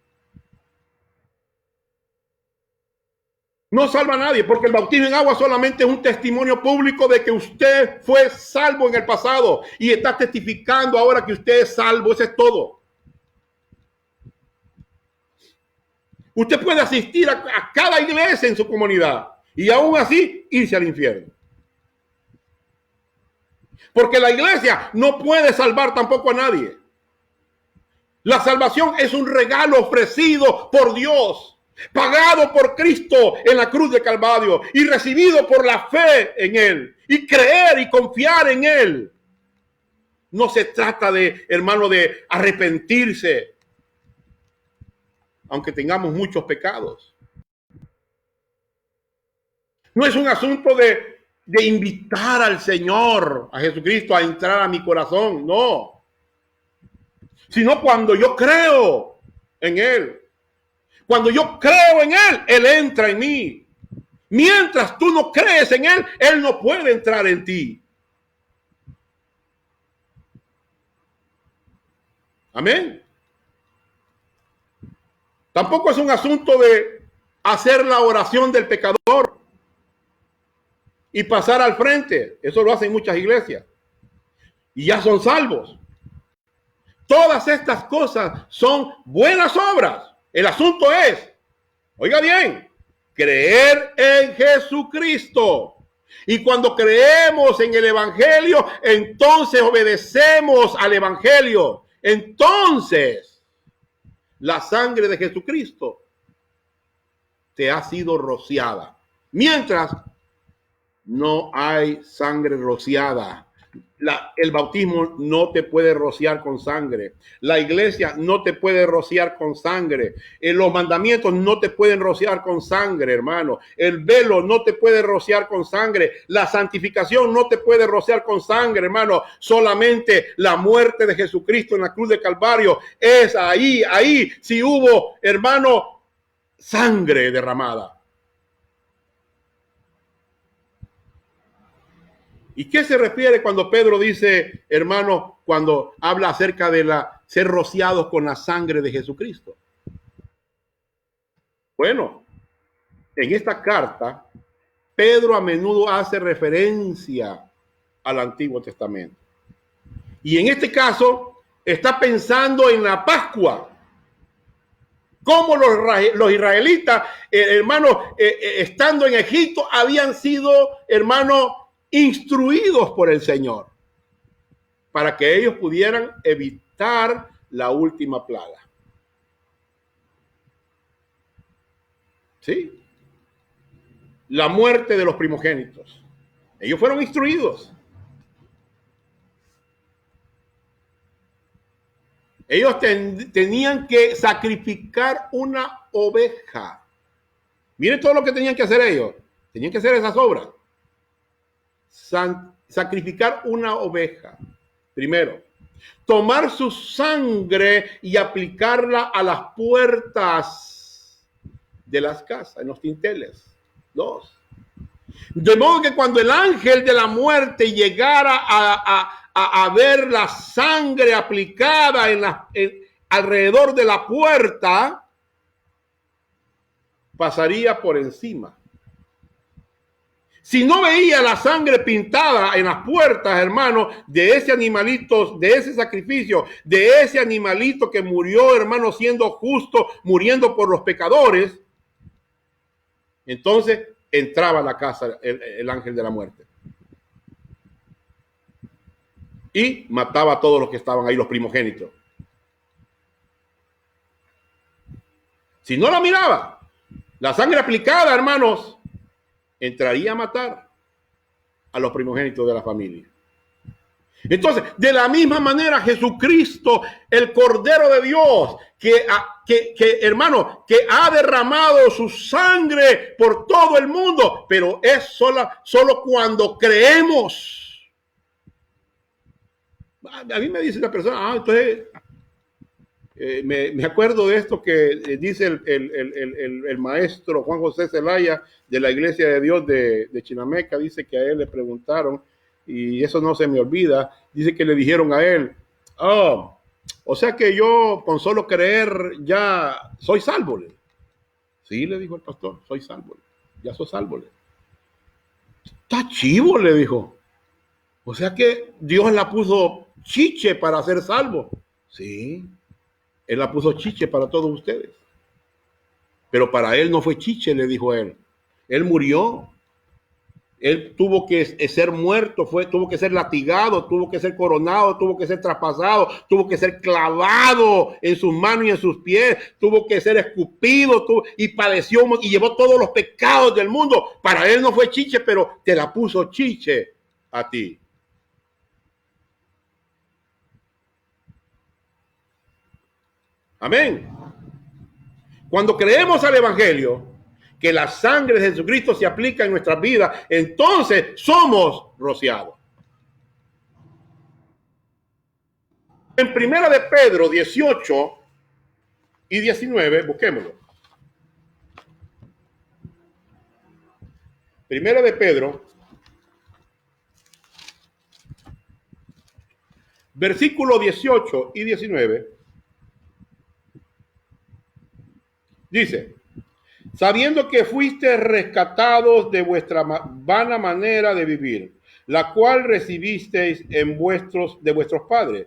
No salva a nadie, porque el bautismo en agua solamente es un testimonio público de que usted fue salvo en el pasado y está testificando ahora que usted es salvo. Eso es todo. Usted puede asistir a cada iglesia en su comunidad y aún así irse al infierno. Porque la iglesia no puede salvar tampoco a nadie. La salvación es un regalo ofrecido por Dios, pagado por Cristo en la cruz de Calvario y recibido por la fe en Él y creer y confiar en Él. No se trata de, hermano, de arrepentirse, aunque tengamos muchos pecados. No es un asunto de invitar al Señor, a Jesucristo, a entrar a mi corazón, no. Sino cuando yo creo en Él. Cuando yo creo en Él, Él entra en mí. Mientras tú no crees en Él, Él no puede entrar en ti. Amén. Tampoco es un asunto de hacer la oración del pecador y pasar al frente. Eso lo hacen muchas iglesias. Y ya son salvos. Todas estas cosas son buenas obras. El asunto es, oiga bien, creer en Jesucristo. Y cuando creemos en el Evangelio, entonces obedecemos al Evangelio. Entonces, la sangre de Jesucristo te ha sido rociada. Mientras no hay sangre rociada. El bautismo no te puede rociar con sangre. La iglesia no te puede rociar con sangre. Los mandamientos no te pueden rociar con sangre, hermano. El velo no te puede rociar con sangre. La santificación no te puede rociar con sangre, hermano. Solamente la muerte de Jesucristo en la cruz de Calvario es ahí. Si hubo, hermano, sangre derramada. ¿Y qué se refiere cuando Pedro dice, hermano, cuando habla acerca de ser rociados con la sangre de Jesucristo? Bueno, en esta carta, Pedro a menudo hace referencia al Antiguo Testamento. Y en este caso, está pensando en la Pascua. Cómo los israelitas, hermanos, estando en Egipto, habían sido, hermanos, instruidos por el Señor para que ellos pudieran evitar la última plaga. ¿Sí? La muerte de los primogénitos. Ellos fueron instruidos. Ellos tenían que sacrificar una oveja. Miren todo lo que tenían que hacer ellos. Tenían que hacer esas obras. Sacrificar una oveja. Primero, tomar su sangre y aplicarla a las puertas de las casas, en los dinteles. Dos. De modo que cuando el ángel de la muerte llegara a ver la sangre aplicada alrededor de la puerta, pasaría por encima. Si no veía la sangre pintada en las puertas, hermano, de ese animalito, de ese sacrificio, de ese animalito que murió, hermano, siendo justo, muriendo por los pecadores, entonces entraba a la casa el ángel de la muerte. Y mataba a todos los que estaban ahí, los primogénitos. Si no la miraba, la sangre aplicada, hermanos, entraría a matar a los primogénitos de la familia. Entonces, de la misma manera, Jesucristo, el Cordero de Dios, hermano, que ha derramado su sangre por todo el mundo, pero es solo cuando creemos. A mí me dice la persona, entonces, me acuerdo de esto que dice el maestro Juan José Zelaya de la Iglesia de Dios de Chinameca, dice que a él le preguntaron, y eso no se me olvida, dice que le dijeron a él, o sea que yo con solo creer ya soy salvo. Sí, le dijo el pastor, soy salvo, ya soy salvo. Está chivo, le dijo. O sea que Dios la puso chiche para ser salvo. Sí, Él la puso chiche para todos ustedes. Pero para Él no fue chiche, le dijo a Él. Él murió. Él tuvo que ser muerto, tuvo que ser latigado, tuvo que ser coronado, tuvo que ser traspasado, tuvo que ser clavado en sus manos y en sus pies, tuvo que ser escupido y padeció y llevó todos los pecados del mundo. Para Él no fue chiche, pero te la puso chiche a ti. Amén. Cuando creemos al Evangelio, que la sangre de Jesucristo se aplica en nuestras vidas, entonces somos rociados. En Primera de Pedro 18 y 19, busquémoslo. Primera de Pedro, versículo 18 y 19, dice, sabiendo que fuiste rescatados de vuestra vana manera de vivir, la cual recibisteis de vuestros padres,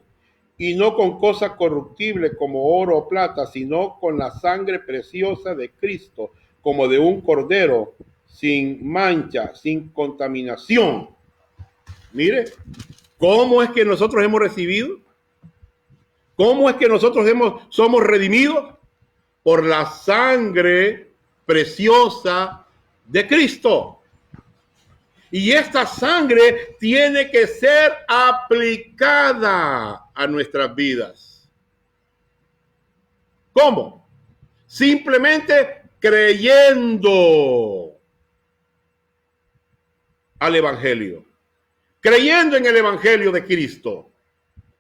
y no con cosas corruptibles como oro o plata, sino con la sangre preciosa de Cristo, como de un cordero, sin mancha, sin contaminación. Mire, ¿cómo es que nosotros hemos recibido? ¿Cómo es que nosotros somos redimidos? Por la sangre preciosa de Cristo. Y esta sangre tiene que ser aplicada a nuestras vidas. ¿Cómo? Simplemente creyendo al Evangelio. Creyendo en el Evangelio de Cristo.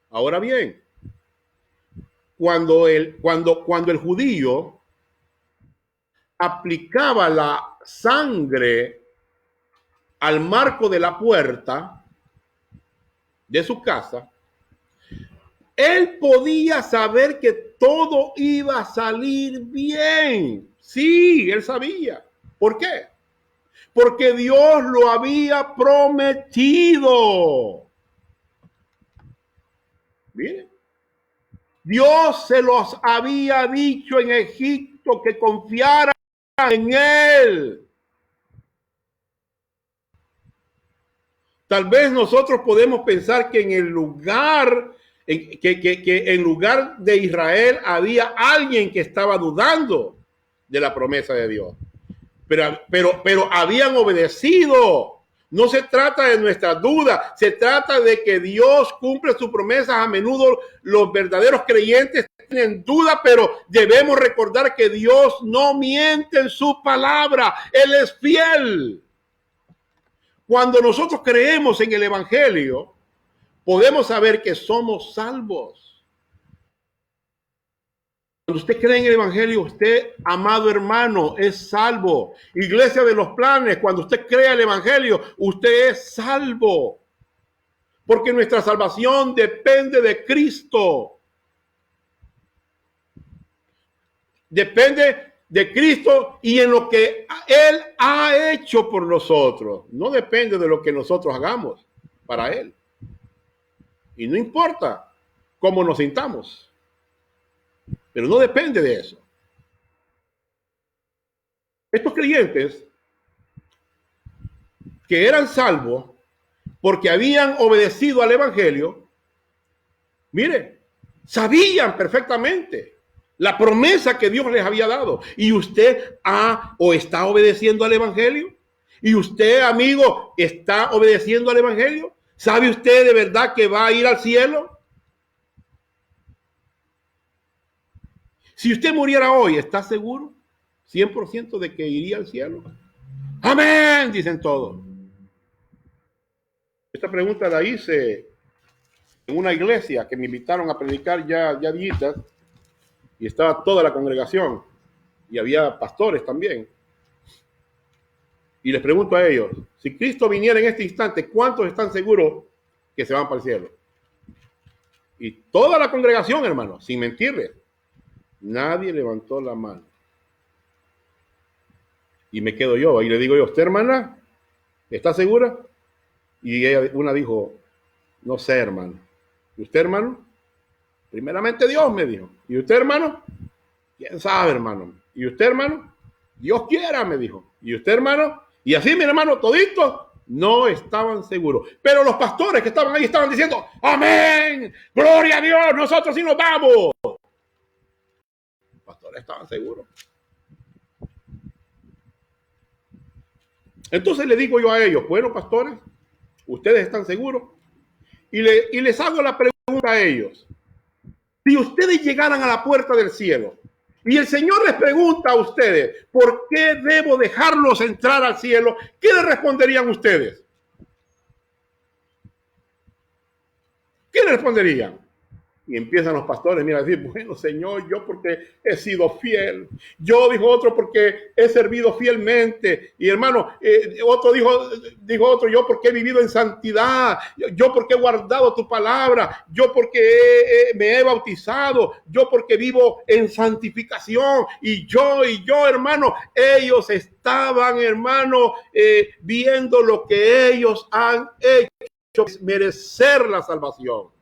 Ahora bien, cuando el judío aplicaba la sangre al marco de la puerta de su casa, él podía saber que todo iba a salir bien. Sí, él sabía. ¿Por qué? Porque Dios lo había prometido. Miren, Dios se los había dicho en Egipto que confiaran en Él. Tal vez nosotros podemos pensar que en el lugar, que en lugar de Israel había alguien que estaba dudando de la promesa de Dios. Pero habían obedecido. No se trata de nuestras dudas, se trata de que Dios cumple sus promesas. A menudo los verdaderos creyentes tienen duda, pero debemos recordar que Dios no miente en su palabra. Él es fiel. Cuando nosotros creemos en el Evangelio, podemos saber que somos salvos. Cuando usted cree en el Evangelio, usted, amado hermano, es salvo. Iglesia de los Planes, cuando usted cree el Evangelio, usted es salvo. Porque nuestra salvación depende de Cristo. Depende de Cristo y en lo que Él ha hecho por nosotros. No depende de lo que nosotros hagamos para Él. Y no importa cómo nos sintamos. Pero no depende de eso. Estos creyentes que eran salvos porque habían obedecido al Evangelio, mire, sabían perfectamente La promesa que Dios les había dado. Y usted ha o está obedeciendo al Evangelio. Y usted, amigo, está obedeciendo al Evangelio. ¿Sabe usted de verdad que va a ir al cielo? Si usted muriera hoy, ¿está seguro? 100% de que iría al cielo. Amén, dicen todos. Esta pregunta la hice en una iglesia que me invitaron a predicar ya días, y estaba toda la congregación y había pastores también. Y les pregunto a ellos, si Cristo viniera en este instante, ¿cuántos están seguros que se van para el cielo? Y toda la congregación, hermano, sin mentirles, nadie levantó la mano. Y me quedo yo, y le digo yo, ¿usted, hermana, está segura? Y una dijo, no sé, hermano. ¿Y usted, hermano? Primeramente Dios, me dijo. ¿Y usted, hermano? ¿Quién sabe, hermano? ¿Y usted, hermano? Dios quiera, me dijo. ¿Y usted, hermano? Y así, mi hermano, toditos no estaban seguros. Pero los pastores que estaban ahí estaban diciendo, amén, gloria a Dios, nosotros sí nos vamos. Los pastores estaban seguros. Entonces le digo yo a ellos, bueno, pastores, ¿ustedes están seguros? Y les hago la pregunta a ellos. Si ustedes llegaran a la puerta del cielo y el Señor les pregunta a ustedes, ¿por qué debo dejarlos entrar al cielo? ¿Qué le responderían ustedes? ¿Qué le responderían? Y empiezan los pastores, mira, a decir, bueno, Señor, yo porque he sido fiel. Yo, dijo otro, porque he servido fielmente. Y hermano, otro dijo otro, yo porque he vivido en santidad. Yo porque he guardado tu palabra. Yo porque me he bautizado. Yo porque vivo en santificación. Y yo, hermano, ellos estaban, hermano, viendo lo que ellos han hecho, merecer la salvación.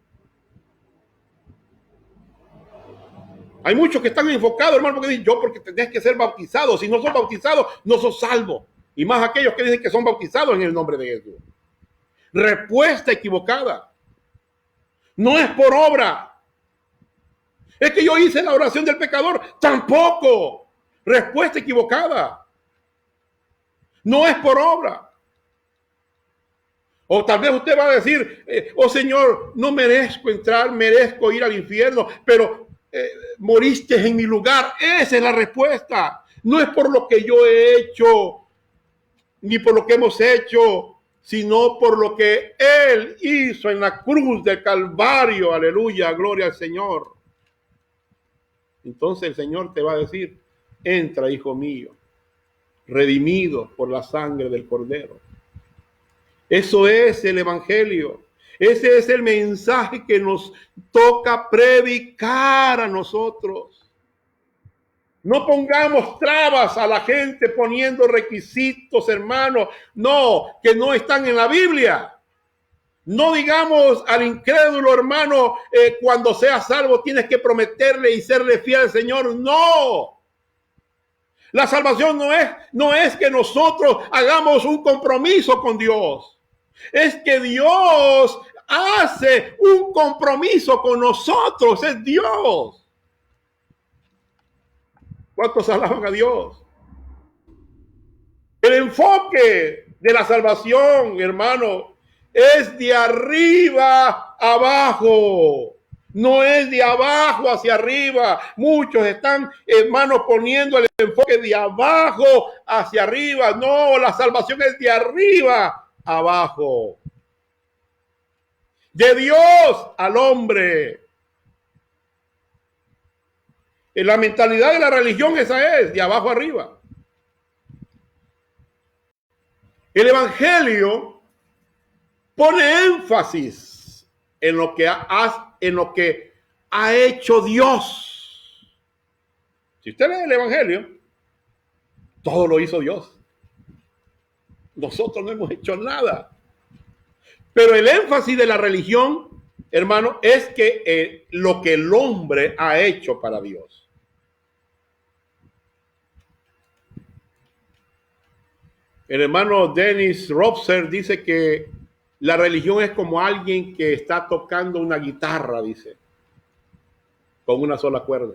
Hay muchos que están enfocados, hermano, porque dicen, yo porque tenés que ser bautizado. Si no sos bautizado, no sos salvo. Y más aquellos que dicen que son bautizados en el nombre de Jesús. Respuesta equivocada. No es por obra. Es que yo hice la oración del pecador. Tampoco. Respuesta equivocada. No es por obra. O tal vez usted va a decir, oh Señor, no merezco entrar, merezco ir al infierno, pero moriste en mi lugar. Esa es la respuesta. No es por lo que yo he hecho, ni por lo que hemos hecho, sino por lo que Él hizo en la cruz del Calvario. Aleluya, gloria al Señor. Entonces el Señor te va a decir, entra, hijo mío, redimido por la sangre del Cordero. Eso es el Evangelio. Ese es el mensaje que nos toca predicar a nosotros. No pongamos trabas a la gente poniendo requisitos, hermanos, no, que no están en la Biblia. No digamos al incrédulo, hermano, cuando seas salvo tienes que prometerle y serle fiel al Señor. No. La salvación no es que nosotros hagamos un compromiso con Dios. Es que Dios hace un compromiso con nosotros. Es Dios. ¿Cuántos alaban a Dios? El enfoque de la salvación, hermano, es de arriba abajo. No es de abajo hacia arriba. Muchos están, hermanos, poniendo el enfoque de abajo hacia arriba. No, la salvación es de arriba abajo. De Dios al hombre. En la mentalidad de la religión esa es, de abajo arriba. El Evangelio pone énfasis en lo que ha hecho Dios. Si usted lee el Evangelio, todo lo hizo Dios. Nosotros no hemos hecho nada. Pero el énfasis de la religión, hermano, es que lo que el hombre ha hecho para Dios. El hermano Dennis Robser dice que la religión es como alguien que está tocando una guitarra, dice, con una sola cuerda.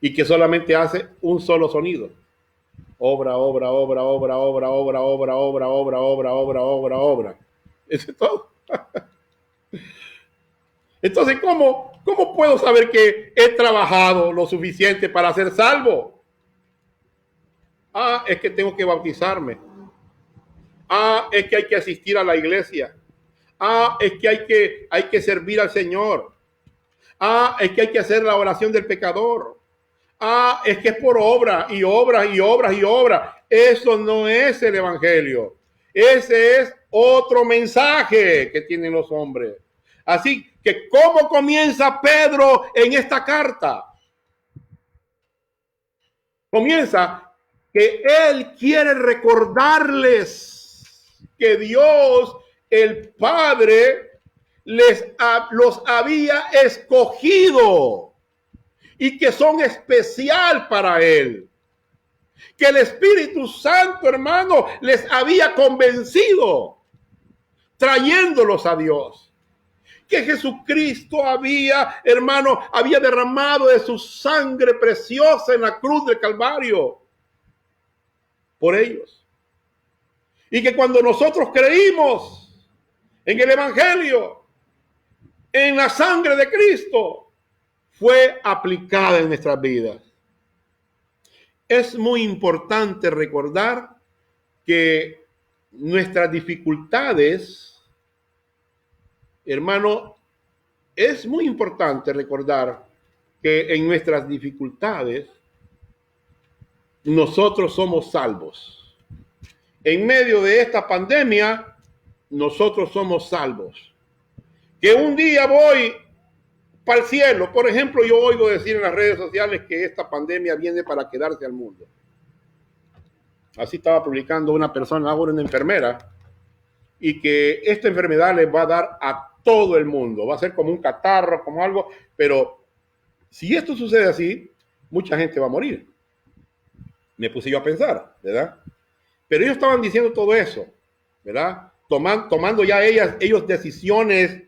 y que solamente hace un solo sonido. Obra, obra, obra, obra, obra, obra, obra, obra, obra, obra, obra, obra, obra. Eso es todo. Entonces, ¿cómo puedo saber que he trabajado lo suficiente para ser salvo? Es que tengo que bautizarme. Es que hay que asistir a la iglesia. Es que hay que servir al Señor. Es que hay que hacer la oración del pecador. Es que es por obra y obras y obras y obras. Eso no es el evangelio. Ese es otro mensaje que tienen los hombres. Así que, ¿cómo comienza Pedro en esta carta? Comienza que él quiere recordarles que Dios, el Padre, los había escogido y que son especial para él. Que el Espíritu Santo, hermano, les había convencido, trayéndolos a Dios. Que Jesucristo había derramado de su sangre preciosa en la cruz del Calvario por ellos. Y que cuando nosotros creímos en el Evangelio, en la sangre de Cristo, fue aplicada en nuestras vidas. Es muy importante recordar que nuestras dificultades, hermano, es muy importante recordar que en nuestras dificultades nosotros somos salvos. En medio de esta pandemia, nosotros somos salvos. Que un día voy para el cielo. Por ejemplo, yo oigo decir en las redes sociales que esta pandemia viene para quedarse al mundo. Así estaba publicando una persona, ahora una enfermera, y que esta enfermedad le va a dar a todo el mundo. Va a ser como un catarro, como algo, pero si esto sucede así, mucha gente va a morir. Me puse yo a pensar, ¿verdad? Pero ellos estaban diciendo todo eso, ¿verdad? Tomando ya ellos decisiones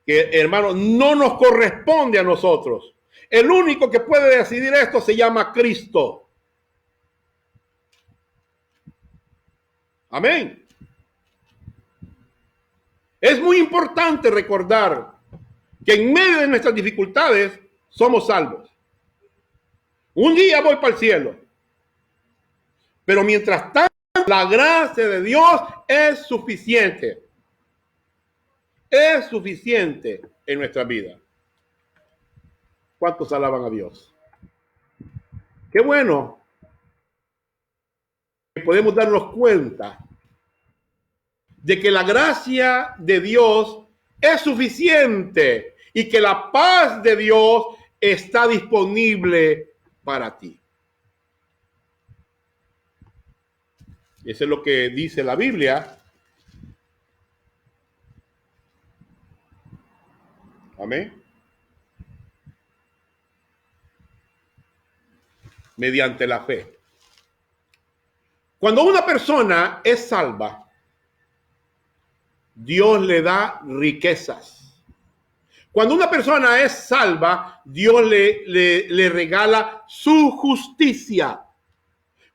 que, hermano, no nos corresponde a nosotros. El único que puede decidir esto se llama Cristo. Amén. Es muy importante recordar que en medio de nuestras dificultades somos salvos. Un día voy para el cielo. Pero mientras tanto, la gracia de Dios es suficiente. Es suficiente en nuestra vida. ¿Cuántos alaban a Dios? Qué bueno que podemos darnos cuenta de que la gracia de Dios es suficiente y que la paz de Dios está disponible para ti. Eso es lo que dice la Biblia. Amén. Mediante la fe. Cuando una persona es salva, Dios le da riquezas. Cuando una persona es salva, Dios le regala su justicia.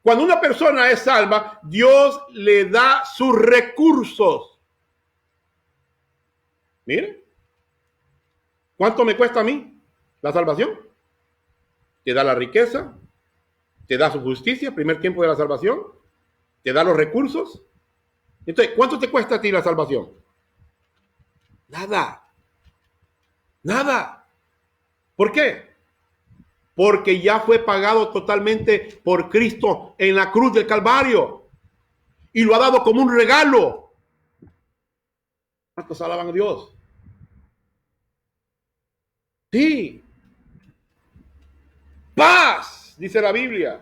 Cuando una persona es salva, Dios le da sus recursos. Miren, ¿cuánto me cuesta a mí la salvación? Te da la riqueza, te da su justicia, primer tiempo de la salvación, te da los recursos. Entonces, ¿cuánto te cuesta a ti la salvación? Nada. Nada. ¿Por qué? Porque ya fue pagado totalmente por Cristo en la cruz del Calvario. Y lo ha dado como un regalo. ¿Cuántos alaban a Dios? Sí. Paz, dice la Biblia.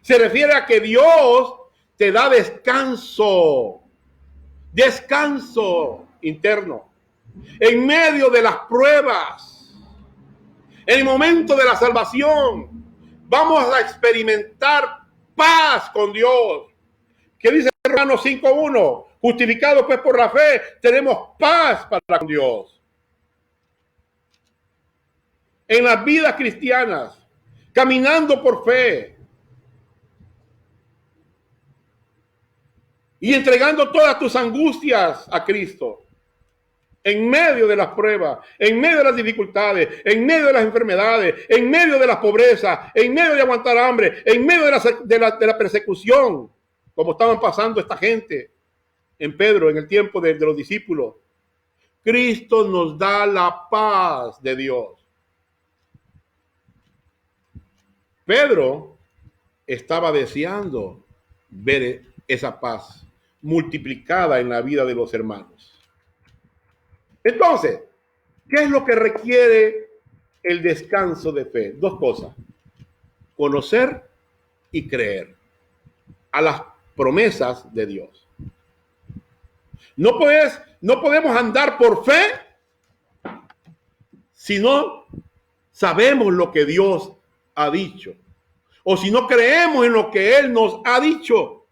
Se refiere a que Dios te da descanso. Descanso interno. En medio de las pruebas. En el momento de la salvación. Vamos a experimentar paz con Dios. ¿Qué dice Romanos 5:1? Justificados pues por la fe, tenemos paz para con Dios. En las vidas cristianas, caminando por fe y entregando todas tus angustias a Cristo. En medio de las pruebas, en medio de las dificultades, en medio de las enfermedades, en medio de la pobreza, en medio de aguantar hambre, en medio de la persecución, como estaban pasando esta gente en Pedro en el tiempo de los discípulos. Cristo nos da la paz de Dios. Pedro estaba deseando ver esa paz multiplicada en la vida de los hermanos. Entonces, ¿qué es lo que requiere el descanso de fe? Dos cosas: conocer y creer a las promesas de Dios. No podemos andar por fe si no sabemos lo que Dios ha dicho, o si no creemos en lo que Él nos ha dicho.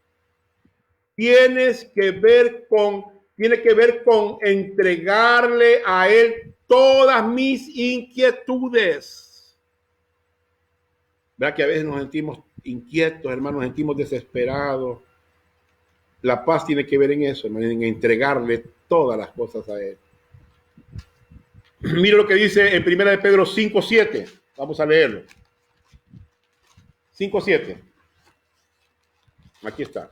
Tiene que ver con entregarle a Él todas mis inquietudes. ¿Verdad que a veces nos sentimos inquietos, hermanos, nos sentimos desesperados? La paz tiene que ver en eso, en entregarle todas las cosas a Él. Mira lo que dice en 1 de Pedro 5:7. Vamos a leerlo. 5:7. Aquí está.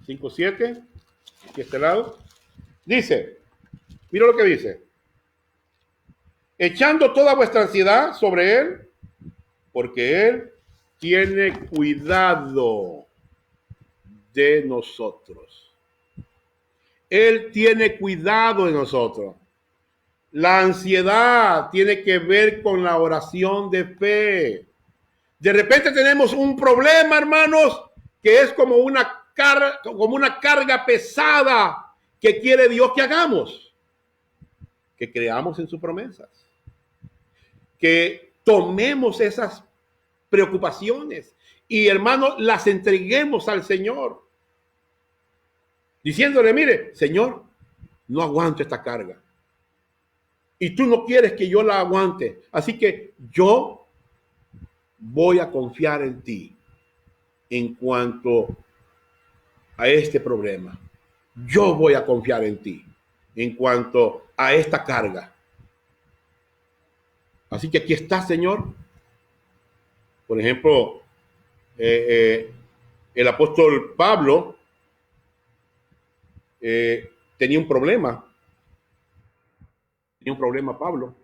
5:7. Aquí a este lado. Dice, mira lo que dice: echando toda vuestra ansiedad sobre Él, porque Él tiene cuidado de nosotros. Él tiene cuidado de nosotros. La ansiedad tiene que ver con la oración de fe. De repente tenemos un problema, hermanos, que es como una carga pesada que quiere Dios que hagamos. Que creamos en sus promesas. Que tomemos esas preocupaciones y, hermanos, las entreguemos al Señor. Diciéndole, mire, Señor, no aguanto esta carga. Y tú no quieres que yo la aguante. Así que yo voy a confiar en ti en cuanto a este problema. Yo voy a confiar en ti en cuanto a esta carga. Así que aquí está, Señor. Por ejemplo, el apóstol Pablo tenía un problema. Pablo.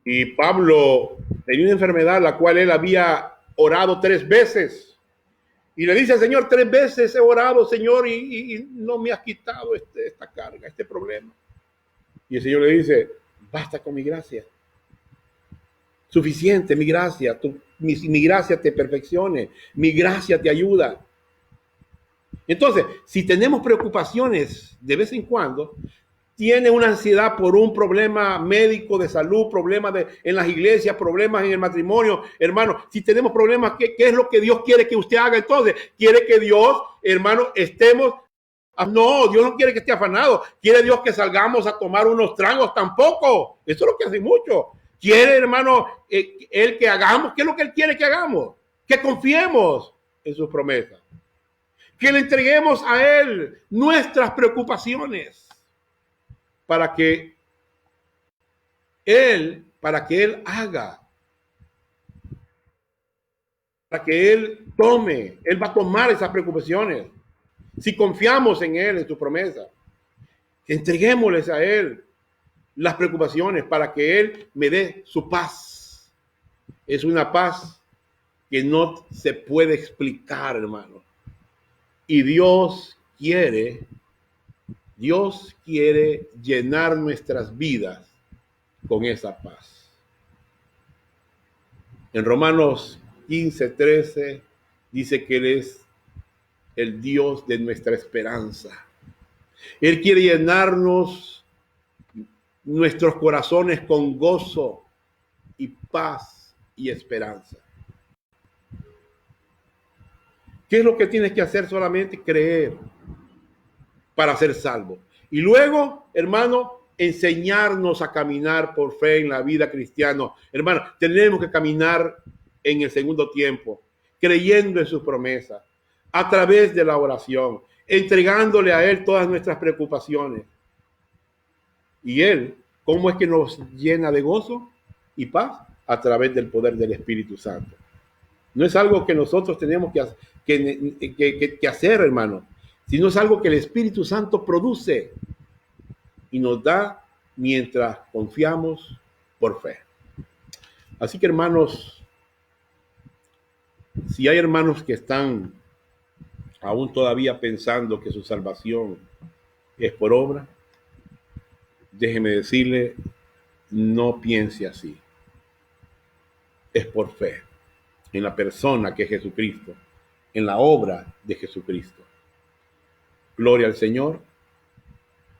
Y Pablo tenía una enfermedad la cual él había orado 3 veces. Y le dice al Señor, 3 veces he orado, Señor, y no me has quitado esta carga, este problema. Y el Señor le dice, basta con mi gracia. Suficiente, mi gracia. Mi gracia te perfeccione. Mi gracia te ayuda. Entonces, si tenemos preocupaciones de vez en cuando, tiene una ansiedad por un problema médico de salud, problemas en las iglesias, problemas en el matrimonio, hermano, si tenemos problemas, ¿qué es lo que Dios quiere que usted haga entonces? Quiere que Dios, hermano, estemos... No, Dios no quiere que esté afanado. Quiere Dios que salgamos a tomar unos tragos tampoco. Eso es lo que hace mucho. Quiere, hermano, Él que hagamos. ¿Qué es lo que Él quiere que hagamos? Que confiemos en sus promesas. Que le entreguemos a Él nuestras preocupaciones. Para que Él haga. Para que Él tome. Él va a tomar esas preocupaciones. Si confiamos en Él, en su promesa, entreguémosles a Él las preocupaciones para que Él me dé su paz. Es una paz que no se puede explicar, hermano. Y Dios quiere llenar nuestras vidas con esa paz. En Romanos 15:13 dice que Él es el Dios de nuestra esperanza. Él quiere llenarnos nuestros corazones con gozo y paz y esperanza. ¿Qué es lo que tienes que hacer? Solamente creer para ser salvo. Y luego, hermano, enseñarnos a caminar por fe en la vida cristiana. Hermano, tenemos que caminar en el segundo tiempo, creyendo en sus promesas, a través de la oración, entregándole a Él todas nuestras preocupaciones. Y Él, ¿cómo es que nos llena de gozo y paz? A través del poder del Espíritu Santo. No es algo que nosotros tenemos que hacer, hermano, sino es algo que el Espíritu Santo produce y nos da mientras confiamos por fe. Así que, hermanos, si hay hermanos que están aún todavía pensando que su salvación es por obra, déjeme decirle, no piense así. Es por fe, en la persona que es Jesucristo, en la obra de Jesucristo. Gloria al Señor.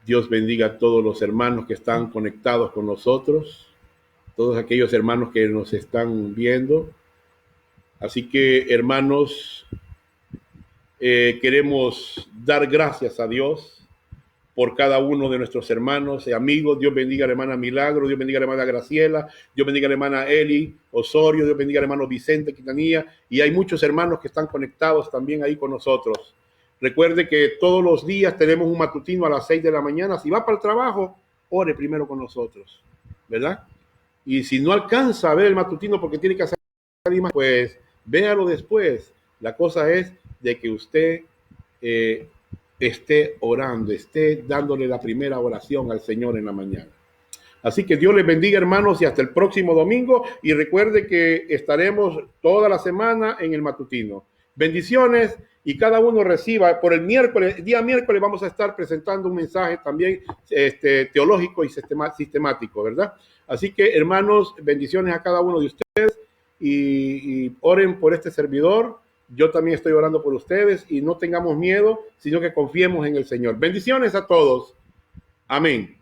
Dios bendiga a todos los hermanos que están conectados con nosotros, todos aquellos hermanos que nos están viendo. Así que, hermanos, queremos dar gracias a Dios por cada uno de nuestros hermanos y amigos. Dios bendiga a la hermana Milagro, Dios bendiga a la hermana Graciela, Dios bendiga a la hermana Eli Osorio, Dios bendiga al hermano Vicente Quintanilla, y hay muchos hermanos que están conectados también ahí con nosotros. Recuerde que todos los días tenemos un matutino a las 6 de la mañana. Si va para el trabajo, ore primero con nosotros, ¿verdad? Y si no alcanza a ver el matutino porque tiene que hacer más, pues véalo después. La cosa es de que usted esté orando, esté dándole la primera oración al Señor en la mañana. Así que Dios les bendiga, hermanos, y hasta el próximo domingo. Y recuerde que estaremos toda la semana en el matutino. Bendiciones, y cada uno reciba por el día miércoles vamos a estar presentando un mensaje también teológico y sistemático, ¿verdad? Así que, hermanos, bendiciones a cada uno de ustedes y oren por este servidor. Yo también estoy orando por ustedes y no tengamos miedo, sino que confiemos en el Señor. Bendiciones a todos. Amén.